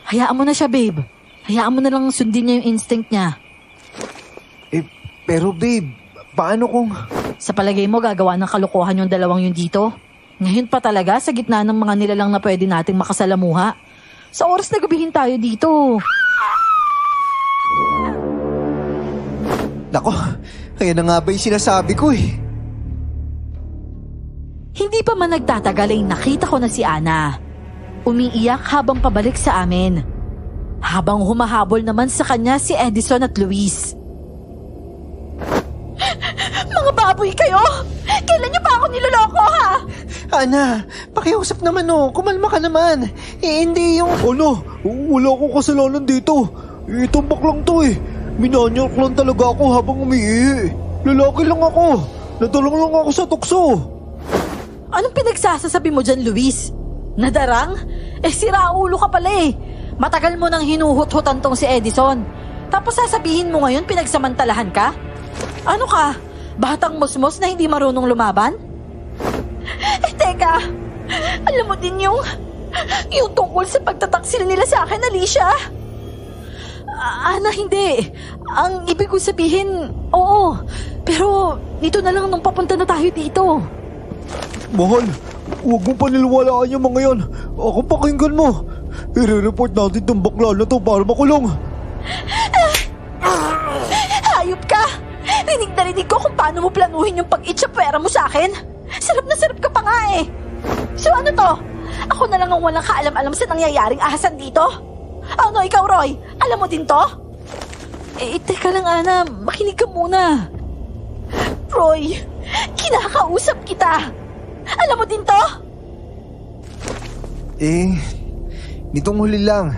Hayaan mo na siya, babe. Hayaan mo na lang sundin niya yung instinct niya. Pero babe, paano kung... Sa palagay mo, gagawa ng kalokohan yung dalawang yun dito? Ngayon pa talaga, sa gitna ng mga nilalang na pwede nating makasalamuha. Sa oras na gabihin tayo dito. Nako, ayan na nga ba yung sinasabi ko eh. Hindi pa man nagtatagal ay nakita ko na si Ana. Umiiyak habang pabalik sa amin. Habang humahabol naman sa kanya si Edison at Luis. Mga baboy kayo! Kailan niyo pa ako niloloko, ha? Ana, pakiusap naman oh. Kumalma ka naman. Hindi yung... Ano? Wala akong kasalanan dito. Itumbak lang to eh. Minanyak lang talaga ako habang umiihi. Lalaki lang ako. Nadarang lang ako sa tukso. Anong pinagsasasabi mo dyan, Luis? Nadarang? Siraulo ka pala eh. Matagal mo nang hinuhut-hutan tong si Edison. Tapos sasabihin mo ngayon pinagsamantalahan ka? Ano ka? Batang musmos na hindi marunong lumaban? Teka. Alam mo din yung tungkol sa pagtataksil nila sa akin, Alicia. Ana, hindi. Ang ibig ko sabihin, oo. Pero dito na lang nung papunta na tayo dito. Mahal, huwag mong paniliwalaan yung mga yan. Ako pakinggan mo. I-report natin itong bakla na to para makulong. Hayop ka! Rinig na rinig ko kung paano mo planuhin yung pag-itchapwera mo sa akin. Sarap na sarap ka pa nga eh. So ano to? Ako na lang ang walang kaalam-alam sa nangyayaring ahasan dito? Ano, ikaw, Roy? Alam mo din to? Teka lang, Ana. Makinig ka muna. Roy, kinakausap kita. Alam mo din to? Nitong huli lang.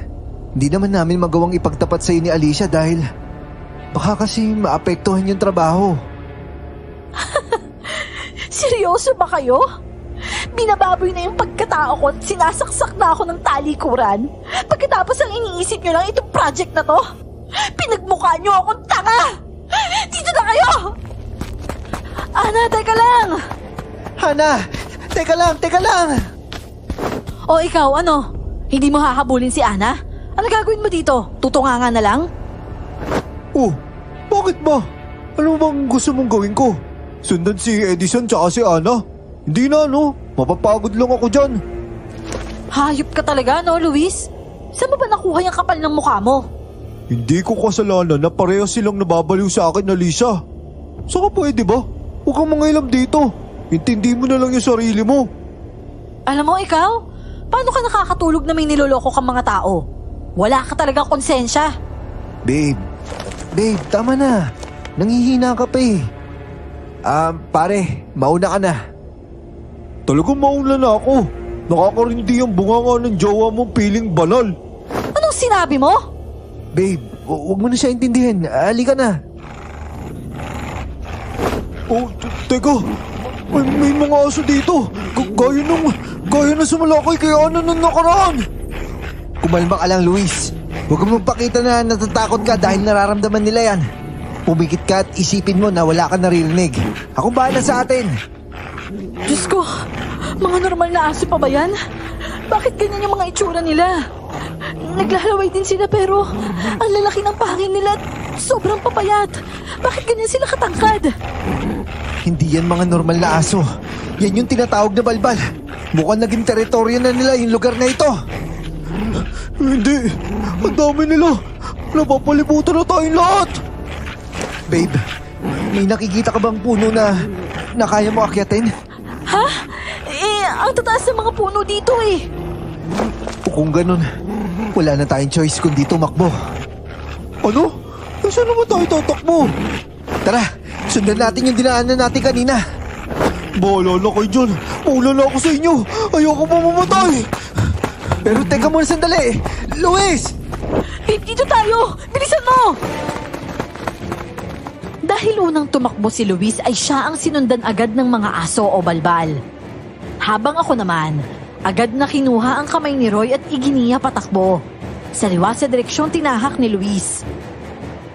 Hindi naman namin magawang ipagtapat sa'yo ni Alicia dahil baka kasi maapektuhan yung trabaho. Seryoso ba kayo? Binababoy na yung pagkatao ko at sinasaksak na ako ng talikuran. Pagkatapos ang iniisip nyo lang itong project na to. Pinagmukha nyo akong tanga! Dito na kayo! Ana, teka lang! Ana, teka lang! O ikaw, ano? Hindi mo hahabulin si Ana? Ano gagawin mo dito? Tutunganga na lang? Oh, bakit ba? Ano bang gusto mong gawin ko? Sundan si Edison tsaka si Ana? Hindi na, no? Mapapagod lang ako dyan. Hayop ka talaga, no, Luis? Saan mo ba nakuha yung kapal ng mukha mo? Hindi ko kasalanan na pareho silang nababaliw sa akin, Alicia. Saka pwede ba? Huwag kang mangailam dito. Intindi mo na lang yung sarili mo. Alam mo, ikaw? Paano ka nakakatulog na may niloloko kang mga tao? Wala ka talagang konsensya. Babe, tama na. Nanghihina ka pa eh. Pare, mauna ka na. Talagang mauna na ako. Nakakarindi ang bunganga ng jowa mong piling banal. Anong sinabi mo? Babe, huwag mo na siya intindihin. Halika na. Oh, teka. May mga aso dito. Gaya na sumalakay kay Ana nung nakaraan. Kumalma ka lang, Luis. Huwag kang magpakita na natatakot ka dahil nararamdaman nila yan. Pumikit ka at isipin mo na wala ka naririnig. Ako bahala sa atin. Diyos ko, mga normal na aso pa ba yan? Bakit ganyan yung mga itsura nila? Naglalaway din sila pero ang lalaki ng pangil nila at sobrang papayat. Bakit ganyan sila katangkad? Hindi yan mga normal na aso. Yan yung tinatawag na balbal. Mukhang naging teritoryo na nila yung lugar na ito. Hindi. Ang dami nila. Napapalibutan na tayong lahat. Babe, may nakikita ka bang puno na kaya mo akyatin? Ha? Ang tataas ng mga puno dito eh. Kung ganun, wala na tayong choice kundi tumakbo. Ano? Saan naman tayo tatakbo? Tara, sundan natin yung dinaanan natin kanina. Bahala na kayo dyan. Maulala ako sa inyo. Ayoko pa mamatay. Pero teka muna sandali. Luis! Babe, dito tayo! Bilisan mo! Dahil unang tumakbo si Luis ay siya ang sinundan agad ng mga aso o balbal. Habang ako naman, agad na kinuha ang kamay ni Roy at iginiya patakbo. Saliwa sa direksyong tinahak ni Luis.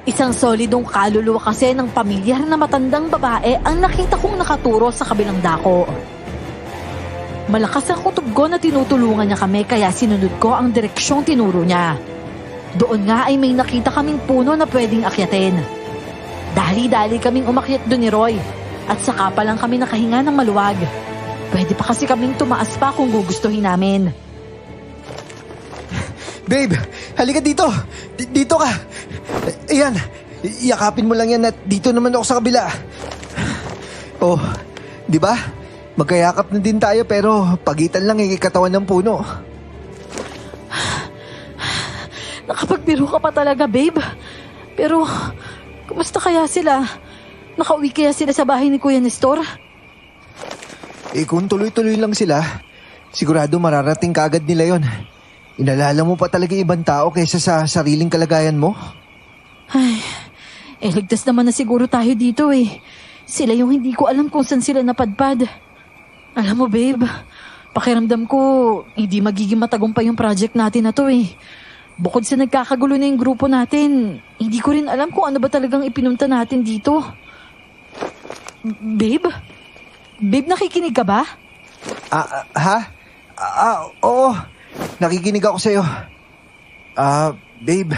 Isang solidong kaluluwa kasi ng pamilyar na matandang babae ang nakita kong nakaturo sa kabilang dako. Malakas ang kutob ko na tinutulungan niya kami kaya sinunod ko ang direksyong tinuro niya. Doon nga ay may nakita kaming puno na pwedeng akyatin. Dali-dali kaming umakyat doon ni Roy at saka pa lang kami nakahinga ng maluwag. Pwede pa kasi kaming tumaas pa kung gugustuhin namin. Babe, halika dito. Dito ka. Ayan, yakapin mo lang yan at dito naman ako sa kabila. Oh, di ba? Magkayakap na din tayo pero pagitan lang katawan ng puno. Nakapagbiro ka pa talaga, babe. Pero, kumusta kaya sila? Nakauwi kaya sila sa bahay ni Kuya Nestor? Kung tuloy-tuloy lang sila, sigurado mararating kaagad nila yon. Inalala mo pa talaga ibang tao kaysa sa sariling kalagayan mo? Ay, ligtas naman na siguro tayo dito eh. Sila yung hindi ko alam kung saan sila napadpad. Alam mo, babe, pakiramdam ko hindi magiging matagumpay yung project natin na to eh. Bukod sa nagkakagulo na yung grupo natin, hindi ko rin alam kung ano ba talagang ipinunta natin dito. Babe? Babe, nakikinig ka ba? Ha? Oo. Nakikinig ako sa'yo. Babe,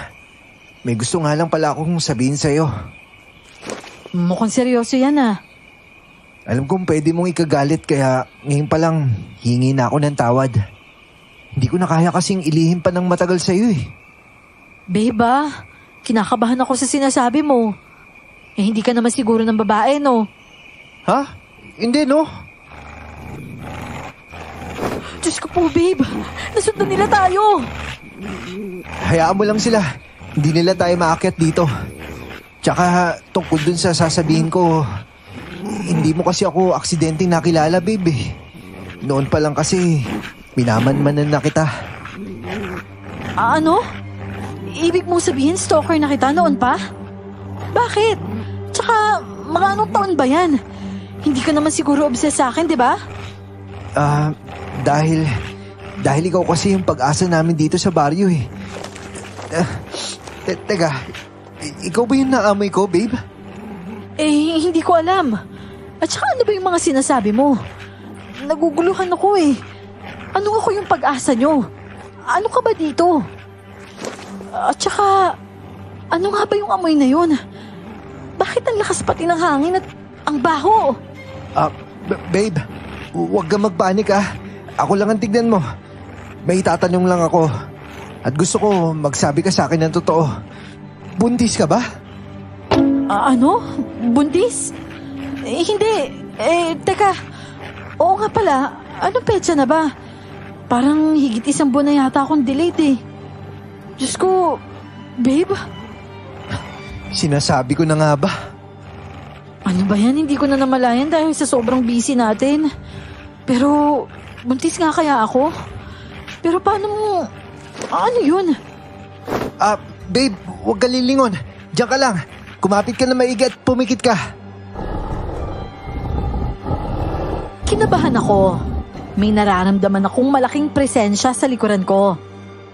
may gusto nga lang pala akong sabihin sa'yo. Mukhang seryoso yan ah. Alam kong pwede mong ikagalit kaya ngayon pa lang hingi na ako ng tawad. Hindi ko na kaya kasing ilihim pa ng matagal sa'yo eh. Babe kinakabahan ako sa sinasabi mo. Hindi ka naman siguro ng babae, no? Ha? Hindi, no? Diyos ko po, babe. Nasundan nila tayo. Hayaan mo lang sila. Hindi nila tayo maakyat dito. Tsaka tungkol dun sa sasabihin ko, hindi mo kasi ako aksidenteng nakilala, babe eh. Noon pa lang kasi, minaman-manan na kita. Ano? Ibig mo sabihin stalker na kita noon pa? Bakit? Tsaka, mga anong taon ba yan? Hindi ka naman siguro obsessed sa akin, di ba? Dahil ikaw kasi yung pag-asa namin dito sa baryo eh. Teka, ikaw ba yung naamoy ko, babe? Hindi ko alam. At saka ano ba yung mga sinasabi mo? Naguguluhan ako eh. Ano ako yung pag-asa nyo? Ano ka ba dito? At saka, ano nga ba yung amoy na yun? Bakit ang lakas pati ng hangin at ang baho? Babe, huwag kang magpanik ah. Ako lang ang tignan mo. May tatanong lang ako. At gusto ko magsabi ka sa akin ng totoo. Buntis ka ba? Ano? Buntis? Hindi. Teka. Oo nga pala. Anong petsa na ba? Parang higit 1 buwan na yata akong delayed eh. Diyos ko, babe. Sinasabi ko na nga ba? Ano ba yan? Hindi ko na namalayan dahil sa sobrang busy natin. Pero, buntis nga kaya ako? Pero paano mo... Ano yun? Babe, huwag ka lilingon. Diyan ka lang. Kumapit ka na maigi at pumikit ka. Kinabahan ako. May nararamdaman akong malaking presensya sa likuran ko.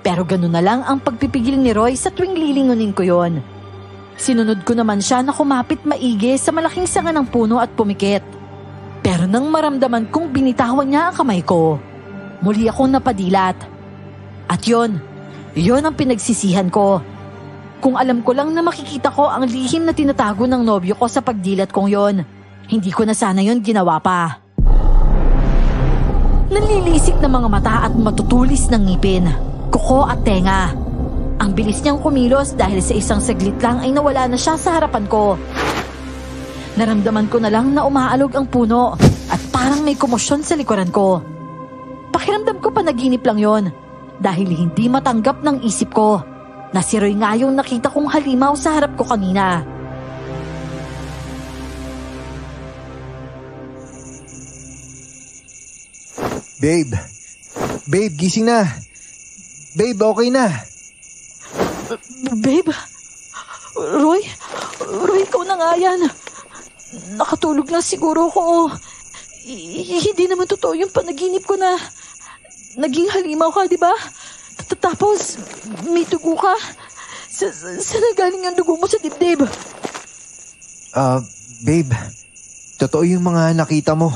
Pero ganun na lang ang pagpipigil ni Roy sa tuwing lilingunin ko yon. Sinunod ko naman siya na kumapit maigi sa malaking sanga ng puno at pumikit. Pero nang maramdaman kong binitawan niya ang kamay ko, muli akong napadilat. At yon ang pinagsisihan ko. Kung alam ko lang na makikita ko ang lihim na tinatago ng nobyo ko sa pagdilat kong yon, hindi ko na sana yon ginawa pa. Nanlilisik na mga mata at matutulis ng ngipin, kuko at tenga. Ang bilis niyang kumilos dahil sa isang saglit lang ay nawala na siya sa harapan ko. Naramdaman ko na lang na umaalog ang puno at parang may komosyon sa likuran ko. Pakiramdam ko panaginip lang yon dahil hindi matanggap ng isip ko na si Roy nga yung nakita kong halimaw sa harap ko kanina. Babe, gising na. Babe, okay na. Babe? Roy, ikaw na nga yan. Nakatulog lang siguro ko. Hindi naman totoo yung panaginip ko na naging halimaw ka, di ba? Tapos, may dugo ka. Saan galing ang dugo mo sa dibdib? Babe, totoo yung mga nakita mo.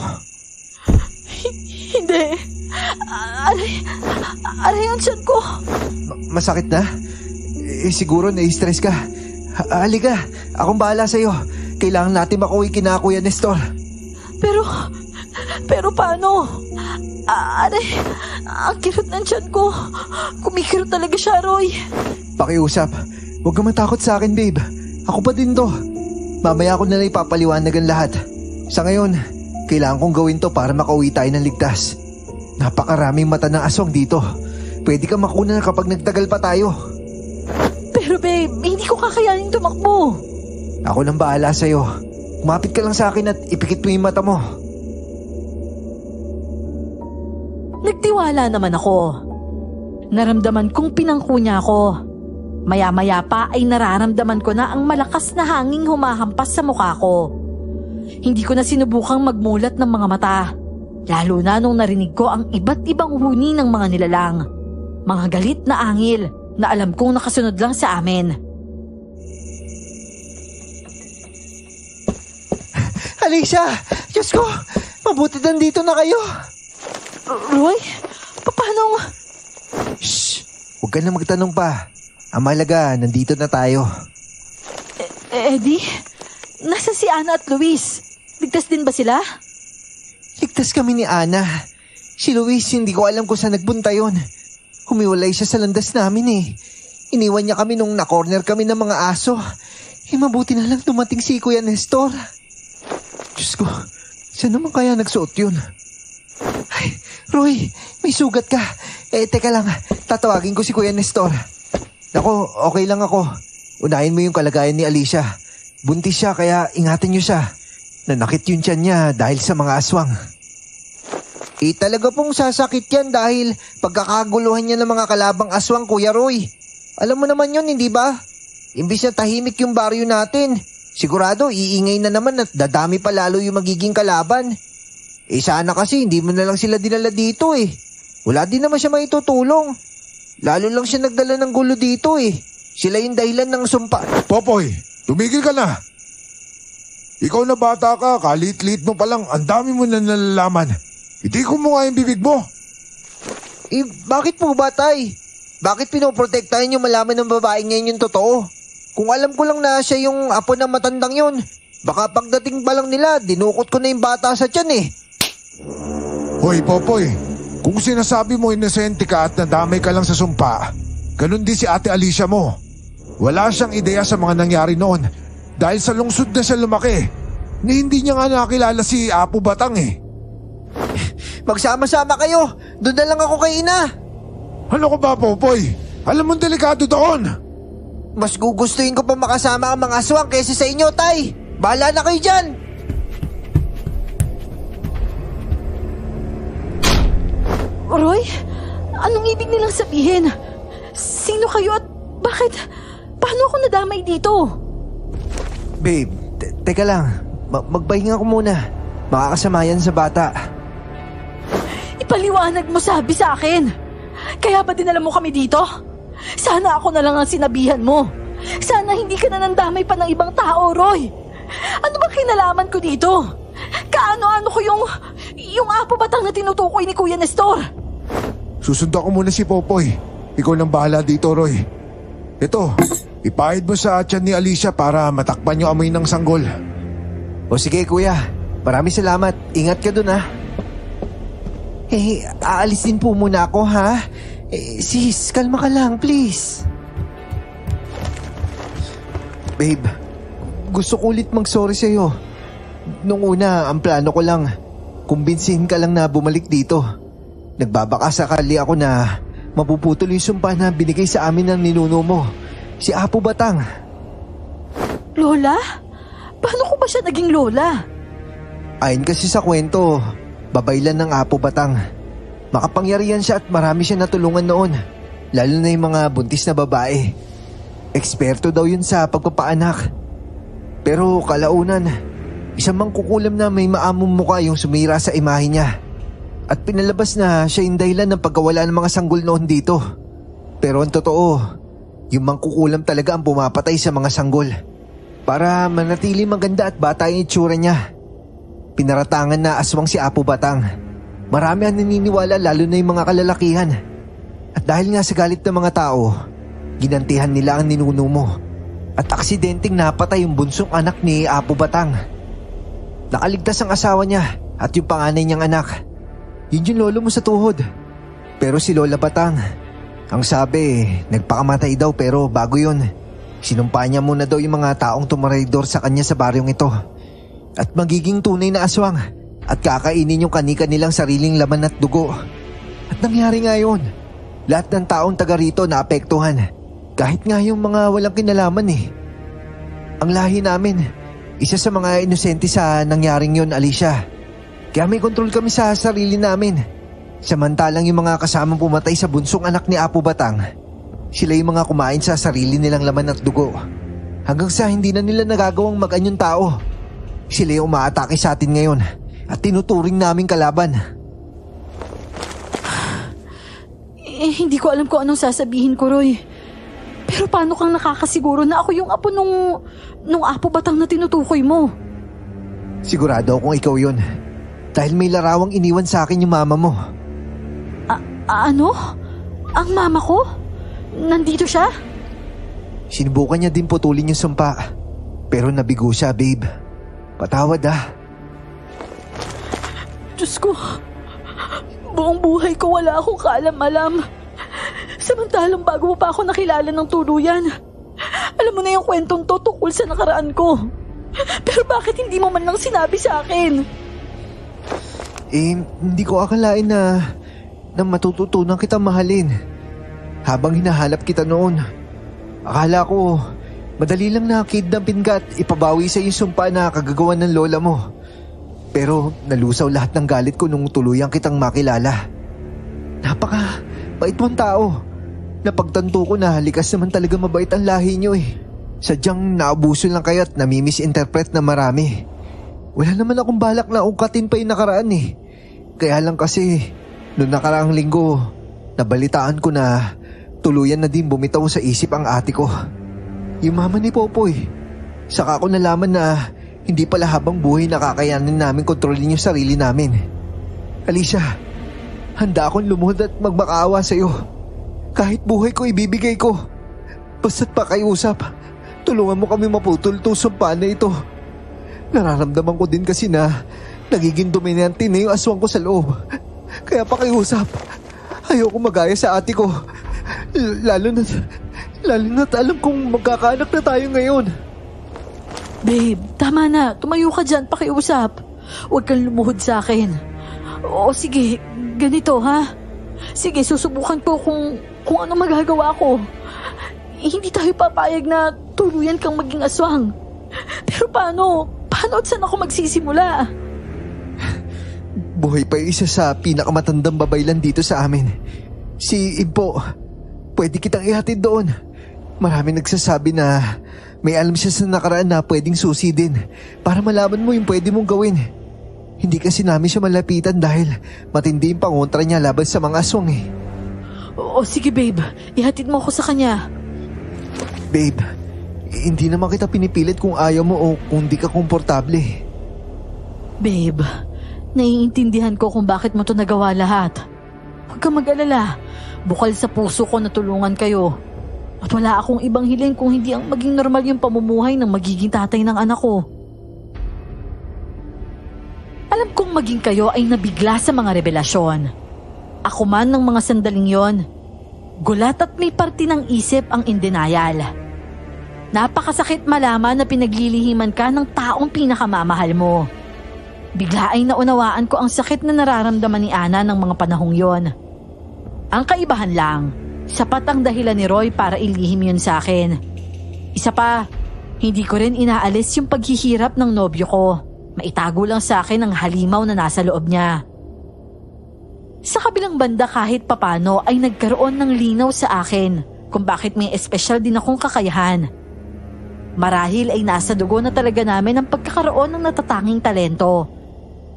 Hindi. Aray ang tiyan ko. Masakit na? Siguro na-stress ka. Halika, akong bahala sa'yo. Kailangan natin makuwi kina Kuya Nestor. Pero paano? Aray, ang kirot ng tiyan ko. Kumikirot talaga siya, Roy. Pakiusap, huwag ka matakot sa akin, babe. Ako pa din to. Mamaya ko na lang ipapaliwanag ang lahat. Sa ngayon, kailangan kong gawin to para makauwi tayo ng ligtas. Napakaraming mata ng aswang dito. Pwede ka makuna kapag nagtagal pa tayo. Pero babe, hindi ko kakayanin tumakbo. Ako nang bahala sa'yo. Kumapit ka lang sa akin at ipikit mo yung mata mo. Nagtiwala naman ako. Naramdaman kong pinangko niya ako. Maya-maya pa ay nararamdaman ko na ang malakas na hanging humahampas sa mukha ko. Hindi ko na sinubukang magmulat ng mga mata. Lalo na nung narinig ko ang iba't ibang huni ng mga nilalang. Mga galit na angil na alam kong nakasunod lang sa amin. Alicia! Diyos ko! Mabuti nandito na kayo! Roy? Paano? Shh! Huwag ka na magtanong pa. Ang mahalaga, nandito na tayo. Eddie? Nasa si Ana at Luis? Ligtas din ba sila? Ligtas kami ni Ana. Si Luis, hindi ko alam kung saan nagpunta yun. Humiwalay siya sa landas namin eh. Iniwan niya kami nung na-corner kami ng mga aso. Mabuti na lang dumating si Kuya Nestor. Diyos ko, saan naman kaya nagsuot yun? Ay, Roy, may sugat ka. Teka lang, tatawagin ko si Kuya Nestor. Nako, okay lang ako. Unahin mo yung kalagayan ni Alicia. Buntis siya kaya ingatan niyo siya. Nanakit yung tiyan niya dahil sa mga aswang. Talaga pong sasakit yan dahil pagkakaguluhan niya ng mga kalabang aswang, Kuya Roy. Alam mo naman yun, hindi ba? Imbis na tahimik yung baryo natin, sigurado iingay na naman at dadami pa lalo yung magiging kalaban. Sana kasi hindi mo na lang sila dinala dito eh. Wala din naman siya maitutulong. Lalo lang siya nagdala ng gulo dito eh. Sila yung dahilan ng sumpa. Popoy, tumigil ka na. Ikaw na bata ka, kalit-lit mo palang, ang dami mo na nalalaman. Itikon mo nga yung bibig mo. Bakit po ba, Tay? Bakit pinoprotektahan yung malaman ng babae ngayon yung totoo? Kung alam ko lang na siya yung apo ng matandang yun, baka pagdating pa lang nila, dinukot ko na yung bata sa tiyan eh. Hoy, Popoy, kung sinasabi mo inosente ka at nadamay ka lang sa sumpa, ganun din si Ate Alicia mo. Wala siyang ideya sa mga nangyari noon dahil sa lungsod na siya lumaki. Ni hindi niya nga nakilala si Apo Batang eh. Magsama-sama kayo. Doon na lang ako kay Ina. Ano ko ba, Popoy? Alam mo delikado doon. Mas gugustuhin ko pa makasama ang mga aswang kaysa sa inyo, Tay. Bahala na kayo dyan. Roy, anong ibig nilang sabihin? Sino kayo at bakit? Paano ako nadamay dito? Babe, teka lang. Magpahinga ko muna. Makakasama yan sa bata. Ipaliwanag mo sabi sa akin. Kaya ba dinala mo kami dito? Sana ako na lang ang sinabihan mo. Sana hindi ka na nandamay pa ng ibang tao, Roy. Ano ba kinalaman ko dito? Kaano-ano ko yung apo batang na tinutukoy ni Kuya Nestor? Susundan ko muna si Popoy. Ikaw nang bahala dito, Roy. Ito, ipahid mo sa tiyan ni Alicia para matakpan yung amoy ng sanggol. O sige kuya, maraming salamat. Ingat ka dun ha. Aalis din po muna ako ha. Sis, kalma ka lang please. Babe, gusto ko ulit mag-sorry sa'yo. Nung una, ang plano ko lang, kumbinsihin ka lang na bumalik dito. Nagbabaka sakali ako na mapuputol yung sumpa na binigay sa amin ng ninuno mo, si Apo Batang. Lola? Paano ko ba siya naging lola? Ayon kasi sa kwento, babaylan ng Apo Batang. Makapangyarihan siya at marami siya natulungan noon, lalo na yung mga buntis na babae. Eksperto daw yun sa pagpapaanak. Pero kalaunan, isang mangkukulam na may maamong muka yung sumira sa imahe niya. At pinalabas na siya yung dahilan ng pagkawala ng mga sanggol noon dito. Pero ang totoo, yung mangkukulam talaga ang pumapatay sa mga sanggol para manatili maganda at bata yung itsura niya. Pinaratangan na aswang si Apo Batang. Marami ang naniniwala, lalo na yung mga kalalakihan. At dahil nga sa galit ng mga tao, ginantihan nila ang ninuno mo. At aksidenteng napatay yung bunsong anak ni Apo Batang. Nakaligtas ang asawa niya at yung panganay niyang anak. Yun yung lolo mo sa tuhod. Pero si Lola Batang, ang sabi, nagpakamatay daw pero bago yun, sinumpa niya muna daw yung mga taong tumaraydor sa kanya sa baryong ito. At magiging tunay na aswang at kakainin yung kanika nilang sariling laman at dugo. At nangyari nga yun. Lahat ng taong taga rito naapektuhan. Kahit nga yung mga walang kinalaman eh. Ang lahi namin, isa sa mga inosente sa nangyaring yun, Alicia. Kaya may kontrol kami sa sarili namin. Samantalang yung mga kasamang pumatay sa bunsong anak ni Apo Batang, sila yung mga kumain sa sarili nilang laman at dugo. Hanggang sa hindi na nila nagagawang mag-anyong tao. Sila yung umaatake sa atin ngayon at tinuturing naming kalaban. Hindi ko alam kung anong sasabihin ko, Roy. Pero paano kang nakakasiguro na ako yung apo nung Apo Batang na tinutukoy mo? Sigurado akong ikaw yun. Dahil may larawang iniwan sa akin yung mama mo. Ano? Ang mama ko? Nandito siya? Sinubukan niya din putulin yung sumpa. Pero nabigo siya, babe. Patawad ah. Diyos ko, buong buhay ko wala akong kaalam-alam. Samantalang bago mo pa ako nakilala ng tuluyan. Alam mo na yung kwentong to tungkol sa nakaraan ko. Pero bakit hindi mo man lang sinabi sa akin? Hindi ko akalain na matututunan kita mahalin. Habang hinahanap kita noon, akala ko madali lang na kidnapin ka at ipabawi sa yung sumpa na kagagawa ng lola mo. Pero nalusaw lahat ng galit ko nung tuluyang kitang makilala. Napaka-bait mong tao. Napagtanto ko na likas naman talaga mabait ang lahi niyo eh. Sadyang naabuso lang kayo at namimisinterpret na marami. Wala naman akong balak na ukatin pa yung nakaraan eh. Kaya lang kasi, noong nakaraang linggo, nabalitaan ko na tuluyan na din bumitaw sa isip ang ate ko. Yung mama ni Popoy. Saka ko nalaman na hindi pala habang buhay nakakayanin namin kontrolin yung sarili namin. Alicia, handa akong lumuhod at magmakaawa sa'yo. Kahit buhay ko ibibigay ko. Basta't pakiusap, tulungan mo kami maputol itong sumpa na ito. Nararamdaman ko din kasi na nagiging dominante na yung aswang ko sa loob. Kaya pakiusap, ayoko magaya sa ate ko. Lalo na't alam kong magkakaanak na tayo ngayon. Babe, tama na. Tumayo ka dyan, pakiusap. Huwag kang lumuhod sa akin. O sige, ganito ha. Sige, susubukan ko kung ano magagawa ko. Hindi tayo papayag na tuluyan kang maging aswang. Pero paano? Paano at saan ako magsisimula? Buhay pa yung isa sa pinakamatandang babaylan dito sa amin. Si Impo. Pwede kitang ihatid doon. Marami nagsasabi na may alam siya sa nakaraan na pwedeng susi din para malaman mo yung pwede mong gawin. Hindi kasi namin siya malapitan dahil matindi yung pangontra niya laban sa mga aswang eh. O sige babe, ihatid mo ako sa kanya. Babe, hindi naman kita pinipilit kung ayaw mo o kung di ka komportable. Babe, naiintindihan ko kung bakit mo to nagawa lahat. Huwag kang mag-alala. Bukal sa puso ko na tulungan kayo. At wala akong ibang hiling kung hindi ang maging normal yung pamumuhay ng magiging tatay ng anak ko. Alam kong maging kayo ay nabigla sa mga revelasyon. Ako man ng mga sandaling yon. Gulat at may parte ng isip ang in denial. Napakasakit malaman na pinaglilihiman ka ng taong pinakamamahal mo. Bigla ay naunawaan ko ang sakit na nararamdaman ni Ana ng mga panahong yon. Ang kaibahan lang, sapat ang dahilan ni Roy para ilihim yun sa akin. Isa pa, hindi ko rin inaalis yung paghihirap ng nobyo ko. Maitago lang sa akin ang halimaw na nasa loob niya. Sa kabilang banda kahit papano ay nagkaroon ng linaw sa akin kung bakit may espesyal din akong kakayahan. Marahil ay nasa dugo na talaga namin ang pagkakaroon ng natatanging talento.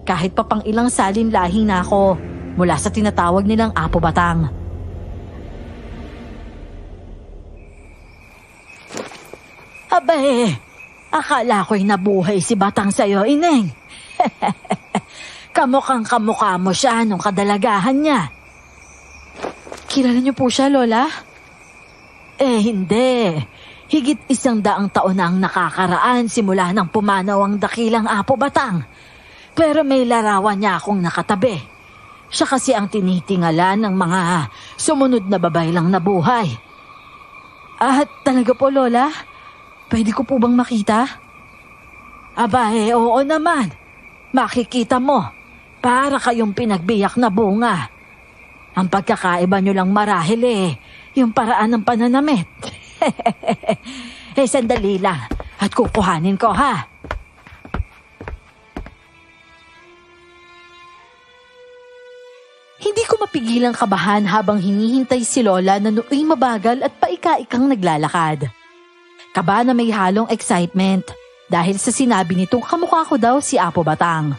Kahit pa pang ilang salin lahi na ako mula sa tinatawag nilang Apo Batang. Abay, akala ko'y nabuhay si Batang sa'yo, Ineng. Kamukhang kamukha mo siya nung kadalagahan niya. Kilala niyo po siya, Lola? Hindi. Higit 100 taon na ang nakakaraan simula nang pumanaw ang dakilang Apo Batang. Pero may larawan niya akong nakatabi. Siya kasi ang tinitingala ng mga sumunod na babay lang na buhay. Talaga po, Lola? Pwede ko po bang makita? Oo naman. Makikita mo. Para kayong pinagbiyak na bunga. Ang pagkakaiba nyo lang marahil yung paraan ng pananamit. Sandali lang at kukuhanin ko, ha? Hindi ko mapigilang kabahan habang hinihintay si Lola na nooy mabagal at paika-ikang naglalakad. Kaba na may halong excitement dahil sa sinabi nitong kamukha ko daw si Apo Batang.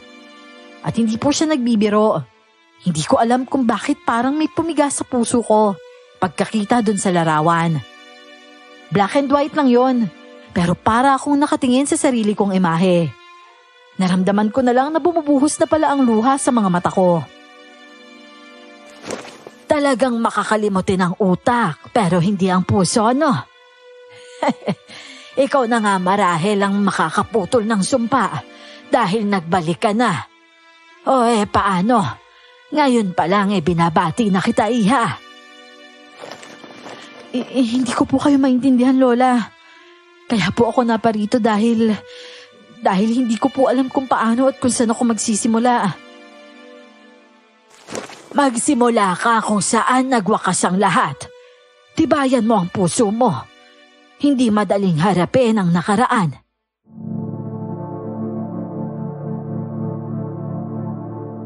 At hindi po siya nagbibiro. Hindi ko alam kung bakit parang may pumiga sa puso ko pagkakita dun sa larawan. Black and white lang yon, pero para akong nakatingin sa sarili kong imahe. Naramdaman ko na lang na bumubuhos na pala ang luha sa mga mata ko. Talagang makakalimutin ang utak pero hindi ang puso, no? Ikaw na nga marahil ang makakaputol ng sumpa dahil nagbalik ka na. Paano? Ngayon pa lang binabati na kita, iha. Hindi ko po kayo maintindihan, Lola. Kaya po ako naparito dahil hindi ko po alam kung paano at kung saan ako magsisimula. Magsimula ka kung saan nagwakas ang lahat. Tibayan mo ang puso mo. Hindi madaling harapin ang nakaraan.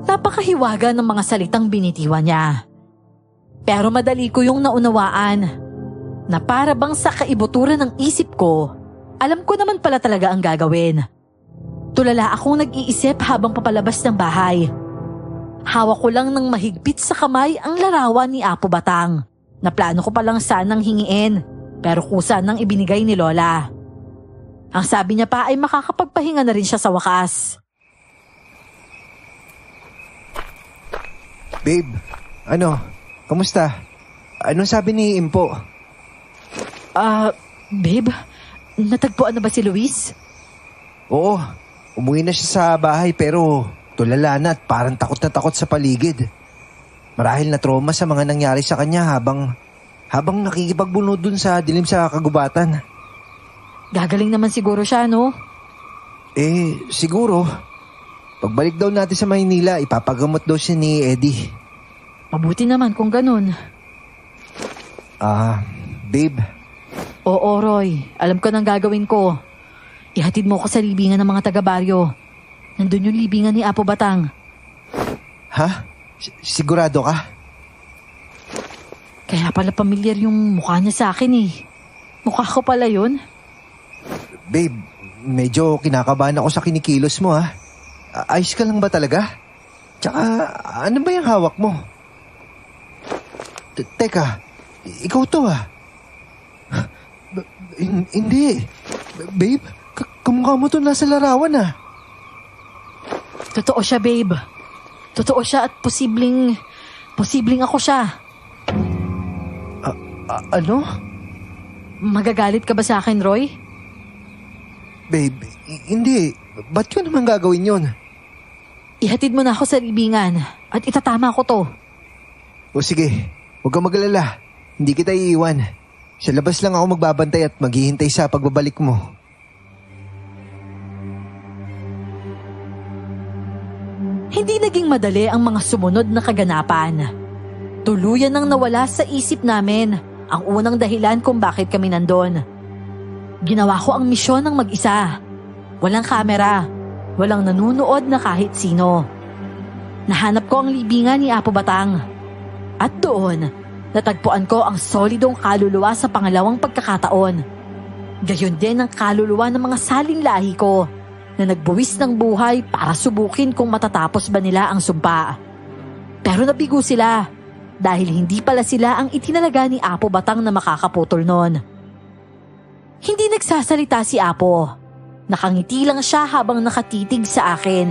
Napakahiwaga ng mga salitang binitiwan niya. Pero madali ko yung naunawaan na para bang sa kaibuturan ng isip ko, alam ko naman pala talaga ang gagawin. Tulala akong nag-iisip habang papalabas ng bahay. Hawak ko lang ng mahigpit sa kamay ang larawan ni Apo Batang na plano ko palang sanang hingiin pero kusa nang ibinigay ni Lola. Ang sabi niya pa ay makakapagpahinga na rin siya sa wakas. Babe, kamusta? Anong sabi ni Impo? Babe, natagpuan na ba si Luis? Oo, umuwi na siya sa bahay pero tulala na at parang takot na takot sa paligid. Marahil na trauma sa mga nangyari sa kanya habang nakikipagbunod dun sa dilim sa kagubatan. Gagaling naman siguro siya, no? Siguro. Pagbalik daw natin sa Maynila, ipapagamot daw siya ni Eddie. Mabuti naman kung ganun. Babe. Oo, Roy. Alam ko nang gagawin ko. Ihatid mo ko sa libingan ng mga taga-baryo. Nandun yung libingan ni Apo Batang. Ha? Sigurado ka? Kaya pala pamilyar yung mukha niya sa akin . Mukha ko pala yun. Babe, medyo kinakabahan ako sa kinikilos mo, ha? Ayos ka lang ba talaga? Tsaka, ano ba yung hawak mo? Teka, ikaw to Hindi. Babe, kamukha mo to nasa larawan Totoo siya, babe. Totoo siya at posibleng ako siya. Ano? Magagalit ka ba sa akin, Roy? Babe, hindi. Ba't yun naman gagawin yun? Ihatid mo na ako sa libingan at itatama ko to. O sige, huwag kang mag-alala. Hindi kita iiwan. Sa labas lang ako magbabantay at maghihintay sa pagbabalik mo. Hindi naging madali ang mga sumunod na kaganapan. Tuluyan nang nawala sa isip namin ang unang dahilan kung bakit kami nandun. Ginawa ko ang misyon ng mag-isa. Walang kamera, walang nanunood na kahit sino. Nahanap ko ang libingan ni Apo Batang. At doon, natagpuan ko ang solidong kaluluwa sa pangalawang pagkakataon. Gayon din ang kaluluwa ng mga saling lahi ko na nagbuwis ng buhay para subukin kung matatapos ba nila ang sumpa. Pero nabigo sila dahil hindi pala sila ang itinalaga ni Apo Batang na makakaputol noon. Hindi nagsasalita si Apo. Nakangiti lang siya habang nakatitig sa akin.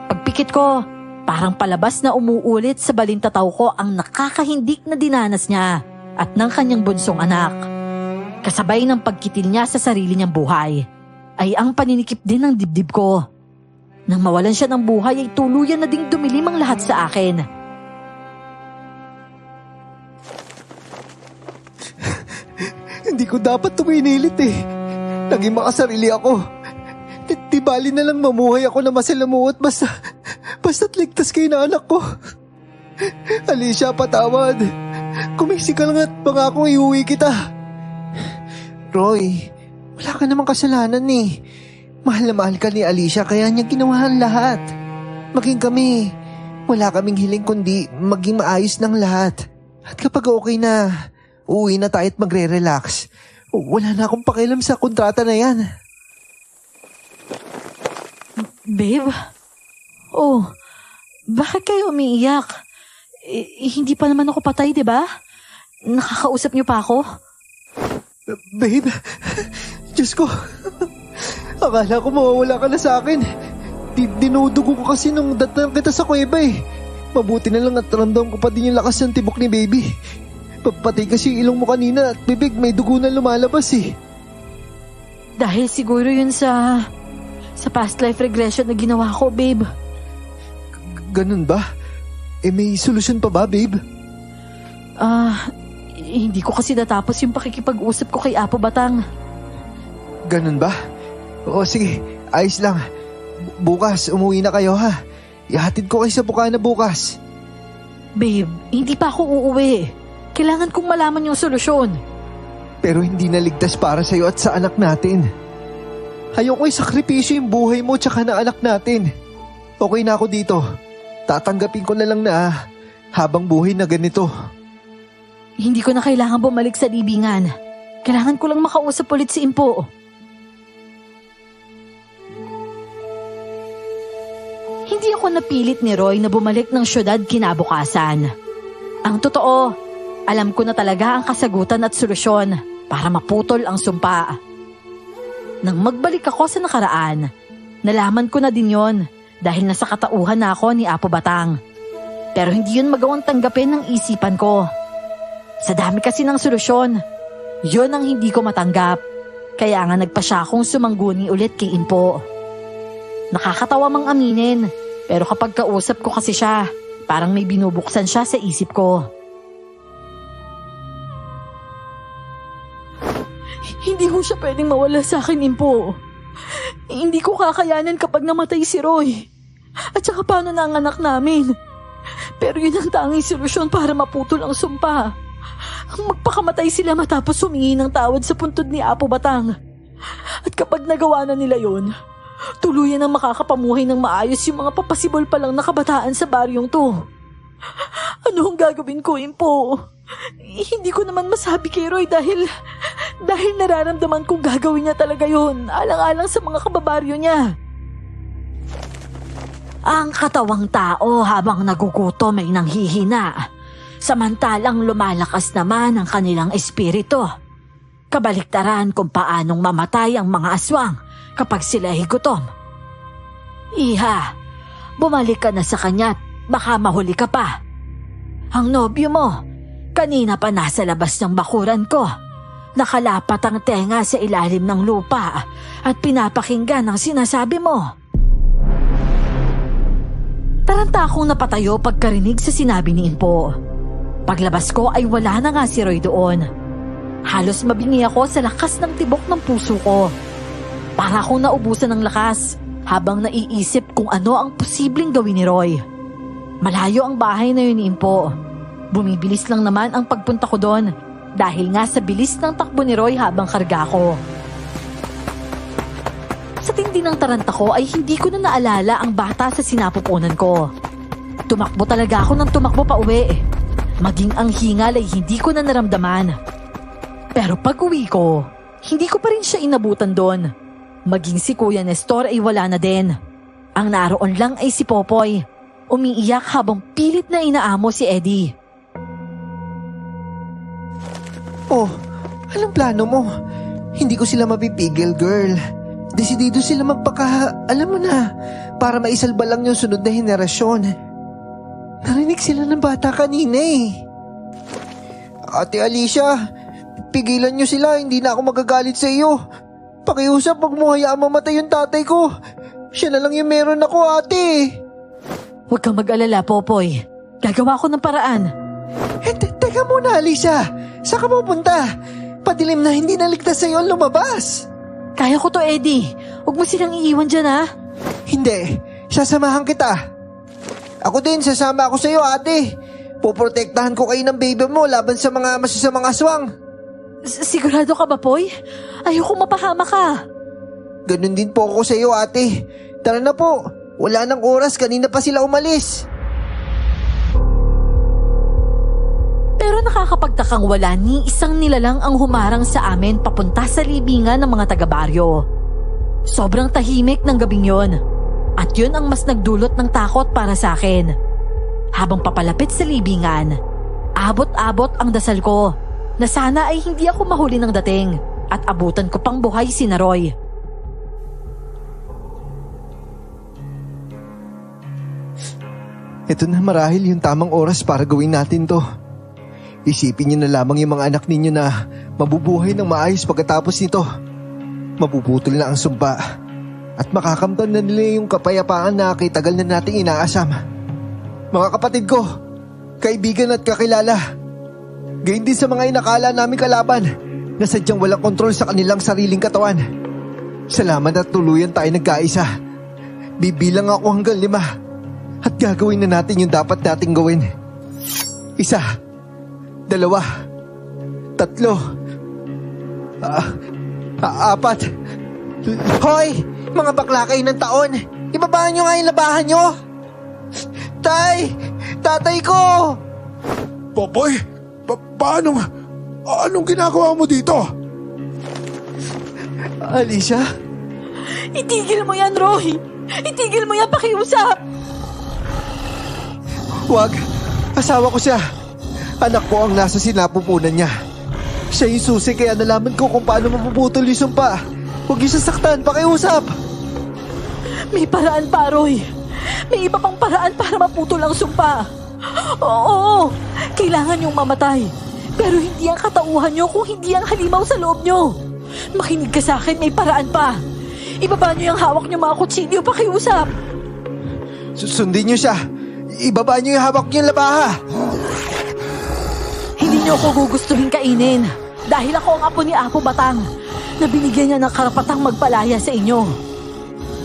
Pagpikit ko, parang palabas na umuulit sa balintataw ko ang nakakahindik na dinanas niya at ng kanyang bunsong anak. Kasabay ng pagkitil niya sa sarili niyang buhay, ay ang paninikip din ng dibdib ko. Nang mawalan siya ng buhay ay tuluyan na ding dumilim ang lahat sa akin. Hindi ko dapat tuminilit Naging makasarili ako. Di bali na lang mamuhay ako na masalamuot basta't ligtas kayo na anak ko. Alicia, patawad. Kumisi ka lang at pangakong iuwi kita. Roy, wala ka namang kasalanan Mahal na mahal ka ni Alicia kaya niya ginawa ang lahat. Maging kami, wala kaming hiling kundi maging maayos ng lahat. At kapag okay na, uuwi na tayo at magre-relax. Wala na akong pakialam sa kontrata na yan. Babe? Oh, bakit kayo umiiyak? Hindi pa naman ako patay, di ba? Nakakausap niyo pa ako? Babe, Diyos ko. Akala ko mawawala ka na sa akin. Dinudugo ko kasi nung datang kita sa kuweba Mabuti na lang at ramdam ko pa din yung lakas ng tibok ni baby. Pati kasi ilong mo kanina at bibig may dugo na lumalabas Dahil siguro yun sa past life regression na ginawa ko, babe. Ganun ba? May solusyon pa ba, babe? Hindi ko kasi natapos yung pakikipag-usap ko kay Apo Batang. Ganun ba? Oo, sige. Ayos lang. Bukas, umuwi na kayo, ha? Ihatid ko kayo sa Bukana bukas. Babe, hindi pa ako uuwi. Kailangan kong malaman yung solusyon. Pero hindi naligtas para sa'yo at sa anak natin. Ayoko isakripisyo yung buhay mo tsaka na anak natin. Okay na ako dito. Tatanggapin ko na lang na habang buhay na ganito. Hindi ko na kailangan bumalik sa libingan. Kailangan ko lang makausap ulit si Impo. Hindi ako napilit ni Roy na bumalik ng syudad kinabukasan. Ang totoo, alam ko na talaga ang kasagutan at solusyon para maputol ang sumpa. Nang magbalik ako sa nakaraan, nalaman ko na din yon dahil nasa katauhan na ako ni Apo Batang. Pero hindi yun magawang tanggapin ng isipan ko. Sa dami kasi ng solusyon, yun ang hindi ko matanggap. Kaya nga nagpa siya akong sumangguni ulit kay Impo. Nakakatawa mang aminin, pero kapag kausap ko kasi siya, parang may binubuksan siya sa isip ko. Hindi ko siya pwedeng mawala sa akin, Impo. Hindi ko kakayanan kapag namatay si Roy. At saka paano na ang anak namin? Pero yun ang tanging solusyon para maputol ang sumpa. Magpakamatay sila matapos humingi ng tawad sa puntod ni Apo Batang. At kapag nagawa na nila yun, tuluyan ang makakapamuhay ng maayos yung mga papasibol pa lang na kabataan sa baryong to. Ano ang gagawin ko, Impo? Hindi ko naman masabi kay Roy dahil nararamdaman kong gagawin niya talaga yun, alang-alang sa mga kababaryo niya. Ang katawang tao habang nagugutom ay nanghihina. Samantalang lumalakas naman ang kanilang espiritu. Kabaliktaran kung paanong mamatay ang mga aswang kapag sila ay gutom. Iha, bumalik ka na sa kanya't baka mahuli ka pa. Ang nobyo mo, kanina pa nasa labas ng bakuran ko. Nakalapat ang tenga sa ilalim ng lupa at pinapakinggan ang sinasabi mo. Taranta akong napatayo pagkarinig sa sinabi ni Impo. Paglabas ko ay wala na nga si Roy doon. Halos mabingi ako sa lakas ng tibok ng puso ko. Para akong naubusan ng lakas habang naiisip kung ano ang posibleng gawin ni Roy. Malayo ang bahay na yun ni Impo. Bumibilis lang naman ang pagpunta ko doon dahil nga sa bilis ng takbo ni Roy habang karga ko. Sa tindi ng taranta ko ay hindi ko na naalala ang bata sa sinapupunan ko. Tumakbo talaga ako ng tumakbo pa uwi. Maging ang hingal ay hindi ko na naramdaman. Pero pag uwi ko, hindi ko pa rin siya inabutan doon. Maging si Kuya Nestor ay wala na din. Ang naroon lang ay si Popoy. Umiiyak habang pilit na inaamo si Eddie. Oh, anong plano mo? Hindi ko sila mapipigil, girl. Desidido sila alam mo na, para maisalba lang yung sunod na henerasyon. Narinig sila ng bata kanina eh. Ate Alicia, pigilan niyo sila, hindi na ako magagalit sa iyo. Pakiusap, wag mo hayaang mamatay yung tatay ko. Siya na lang yung meron ako, ate. Huwag kang mag-alala, Popoy. Gagawa ko ng paraan. Teka muna, Alicia. Saan ka pupunta? Padilim na hindi naligtas sa'yo ang lumabas. Kaya ko to, Eddie. Huwag mo silang iiwan dyan, ha? Hindi. Sasamahan kita. Ako din, sasama ako sa'yo, ate. Poprotektahan ko kayo ng baby mo laban sa mga masasamang aswang. Sigurado ka ba, Poy? Ayoko mapahama ka. Ganun din po ako sa'yo, ate. Tara na po. Wala nang oras, kanina pa sila umalis. Pero nakakapagtakang wala ni isang nilalang ang humarang sa amin papunta sa libingan ng mga taga-baryo. Sobrang tahimik ng gabing yon. At yun ang mas nagdulot ng takot para sa akin. Habang papalapit sa libingan, abot-abot ang dasal ko na sana ay hindi ako mahuli ng dating at abutan ko pang buhay si Roy. Ito na marahil yung tamang oras para gawin natin to. Isipin niyo na lamang yung mga anak ninyo na mabubuhay ng maayos pagkatapos nito. Mabubutol na ang sumpa at makakamtan na nila yung kapayapaan na kay tagal na nating inaasam. Mga kapatid ko, kaibigan at kakilala, gayon din sa mga inakala namin kalaban na sadyang walang kontrol sa kanilang sariling katawan. Salamat at tuluyan tayo nagkaisa. Bibilang ako hanggang 5 at gagawin na natin yung dapat nating gawin. 1, 2, 3, 4. Hoy! Mga bakla kayo ng taon! Ibabaan nyo nga yung labahan nyo! Tay! Tatay ko! Popoy, paano? Anong ginagawa mo dito? Alicia? Itigil mo yan, Roy! Itigil mo yan, pakiusap! Wag! Asawa ko siya! Anak ko ang nasa sinapupunan niya. Siya yung susi kaya nalaman ko kung paano mapuputol yung sumpa. Huwag yung sasaktan, pakiusap! May paraan pa, Roy. May iba pang paraan para maputol ang sumpa. Oo, kailangan niyong mamatay. Pero hindi ang katauhan niyo kung hindi ang halimaw sa loob niyo. Makinig ka sa akin, may paraan pa. Ibaba niyo yung hawak niyo mga kutsilyo, pakiusap. Sundin niyo siya. Ibaba niyo yung hawak niyong labaha. Hindi niyo ako gugustuhin kainin dahil ako ang apo ni Apo Batang na binigyan niya ng karapatang magpalaya sa inyo.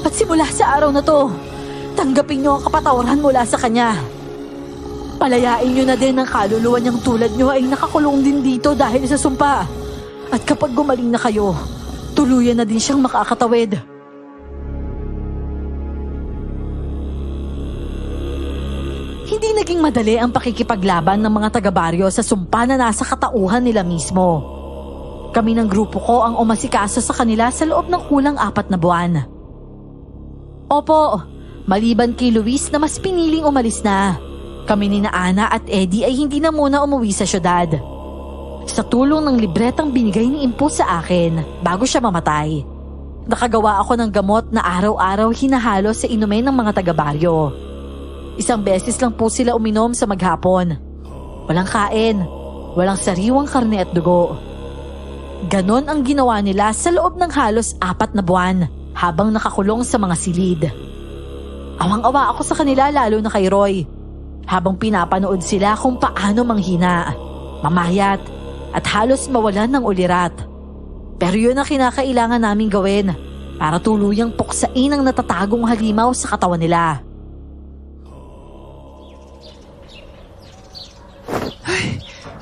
At simula sa araw na to, tanggapin niyo ang kapatawaran mula sa kanya. Palayain niyo na din ang kaluluwa niyang tulad niyo ay nakakulong din dito dahil sa sumpa. At kapag gumaling na kayo, tuluyan na din siyang makakatawid. Hindi naging madali ang pakikipaglaban ng mga taga-baryo sa sumpa na nasa katauhan nila mismo. Kami ng grupo ko ang umasikaso sa kanila sa loob ng kulang 4 na buwan. Opo, maliban kay Luis na mas piniling umalis na. Kami ni na Ana at Eddie ay hindi na muna umuwi sa syudad. Sa tulong ng libretang binigay ni Impo sa akin bago siya mamatay, nakagawa ako ng gamot na araw-araw hinahalo sa inumin ng mga taga-baryo. Isang beses lang po sila uminom sa maghapon. Walang kain, walang sariwang karne at dugo. Ganon ang ginawa nila sa loob ng halos 4 na buwan habang nakakulong sa mga silid. Awang-awa ako sa kanila lalo na kay Roy, habang pinapanood sila kung paano manghina, mamayat at halos mawalan ng ulirat. Pero yun ang kinakailangan naming gawin para tuluyang puksain ang natatagong halimaw sa katawan nila.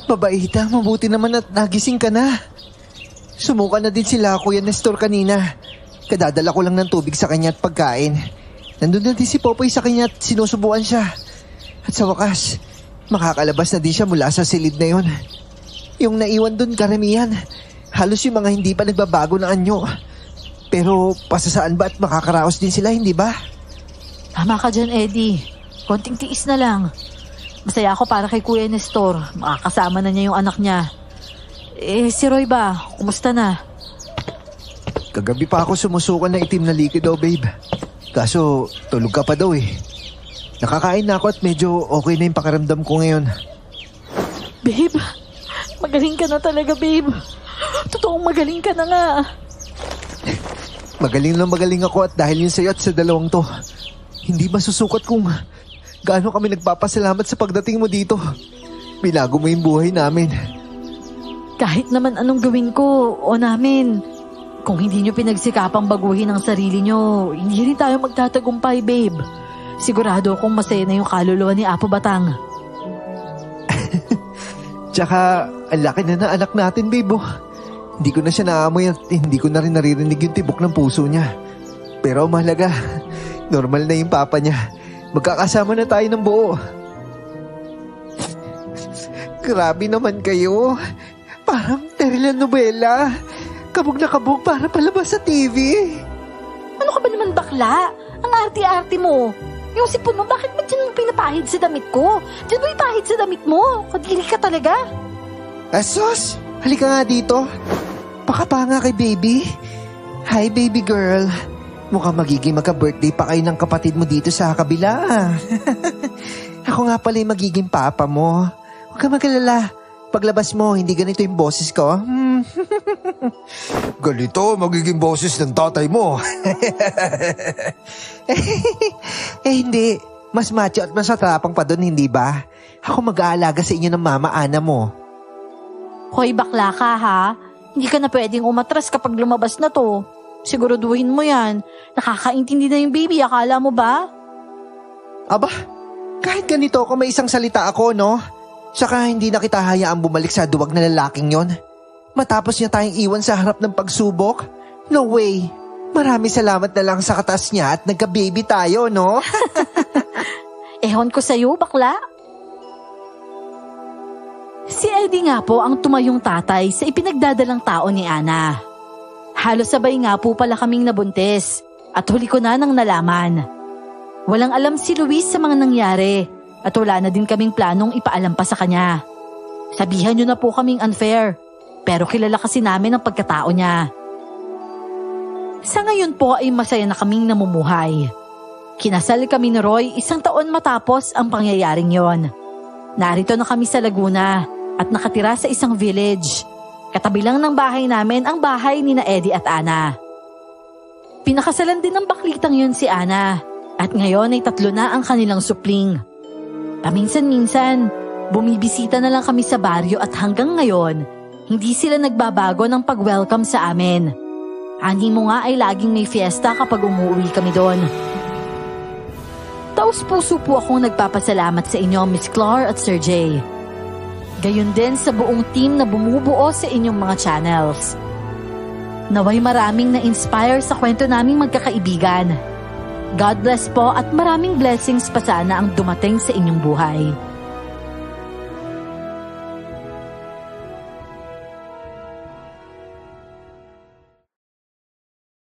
Babaita, mabuti naman at nagising ka na. Sumuka na din sila Kuya Nestor kanina. Kadadala ko lang ng tubig sa kanya at pagkain. Nandun na din si Popoy sa kanya at sinusubuan siya. At sa wakas, makakalabas na din siya mula sa silid na yun. Yung naiwan dun karamihan, halos yung mga hindi pa nagbabago ng anyo. Pero pasasaan ba at makakaraos din sila, hindi ba? Tama ka dyan, Eddie. Konting tiis na lang. Masaya ako para kay Kuya Nestor. Makakasama na niya yung anak niya. Si Roy ba? Kumusta na? Kagabi pa ako sumusukan ng itim na liquid daw, babe. Kaso, tulog ka pa daw eh. Nakakain na ako at medyo okay na yung pakiramdam ko ngayon. Babe, magaling ka na talaga, babe. Totoong magaling ka na nga. Magaling ako at dahil yun sa'yo at sa dalawang to, hindi masusukat kung gaano kami nagpapasalamat sa pagdating mo dito. Binago mo yung buhay namin. Kahit naman anong gawin ko o namin, kung hindi nyo pinagsikapang baguhin ang sarili nyo, hindi rin tayo magtatagumpay, babe. Sigurado akong masaya na yung kaluluwa ni Apo Batang. Tsaka, ang laki na ng anak natin, babe. Hindi ko na siya naamoy at hindi ko na rin naririnig yung tibok ng puso niya. Pero mahalaga, normal na yung papa niya. Magkakasama na tayo ng buo. Grabe naman kayo. Parang telenovela. Kabog na kabog para palabas sa TV. Ano ka ba naman bakla? Ang arte-arte mo. Yung sipon mo, bakit ba dyan pinapahid sa damit ko? Dyan mo ipahid sa damit mo. Kadiri ka talaga. Asos, halika nga dito. Pakapanga kay baby. Hi, baby girl. Mukhang magiging magka-birthday pa kayo ng kapatid mo dito sa kabila. Ako nga pala yung magiging papa mo. Huwag ka mag-alala. Paglabas mo, hindi ganito yung boses ko. Ganito magiging boses ng tatay mo. Hindi. Mas macho at mas atrapang pa doon, hindi ba? Ako mag-aalaga sa inyo ng mama Ana mo. Hoy, bakla ka ha? Hindi ka na pwedeng umatras kapag lumabas na to. Siguraduhin mo yan. Nakakaintindi na yung baby, akala mo ba? Aba, kahit ganito ako may isang salita ako, no? Saka hindi na kita hayaang bumalik sa duwag na lalaking yon. Matapos niya tayong iwan sa harap ng pagsubok? No way. Maraming salamat na lang sa katas niya at nagka-baby tayo, no? Ehon ko sa'yo, bakla. Si Eddie nga po ang tumayong tatay sa ipinagdadalang tao ni Ana. Halos sabay nga po pala kaming nabuntis at huli ko na nang nalaman. Walang alam si Luis sa mga nangyari at wala na din kaming planong ipaalam pa sa kanya. Sabihan niyo na po kaming unfair, pero kilala kasi namin ang pagkatao niya. Sa ngayon po ay masaya na kaming namumuhay. Kinasal kami ni Roy 1 taon matapos ang pangyayaring yon. Narito na kami sa Laguna at nakatira sa isang village. Katabi lang ng bahay namin ang bahay ni na Eddie at Ana. Pinakasalan din ng baklitang yun si Ana at ngayon ay 3 na ang kanilang supling. Paminsan-minsan, bumibisita na lang kami sa baryo at hanggang ngayon, hindi sila nagbabago ng pag-welcome sa amin. Ani mo nga ay laging may fiesta kapag umuwi kami doon. Taos-puso po akong nagpapasalamat sa inyo, Miss Clar at Sir Jay. Gayon din sa buong team na bumubuo sa inyong mga channels. Naway maraming na-inspire sa kwento naming magkakaibigan. God bless po at maraming blessings pa sana ang dumating sa inyong buhay.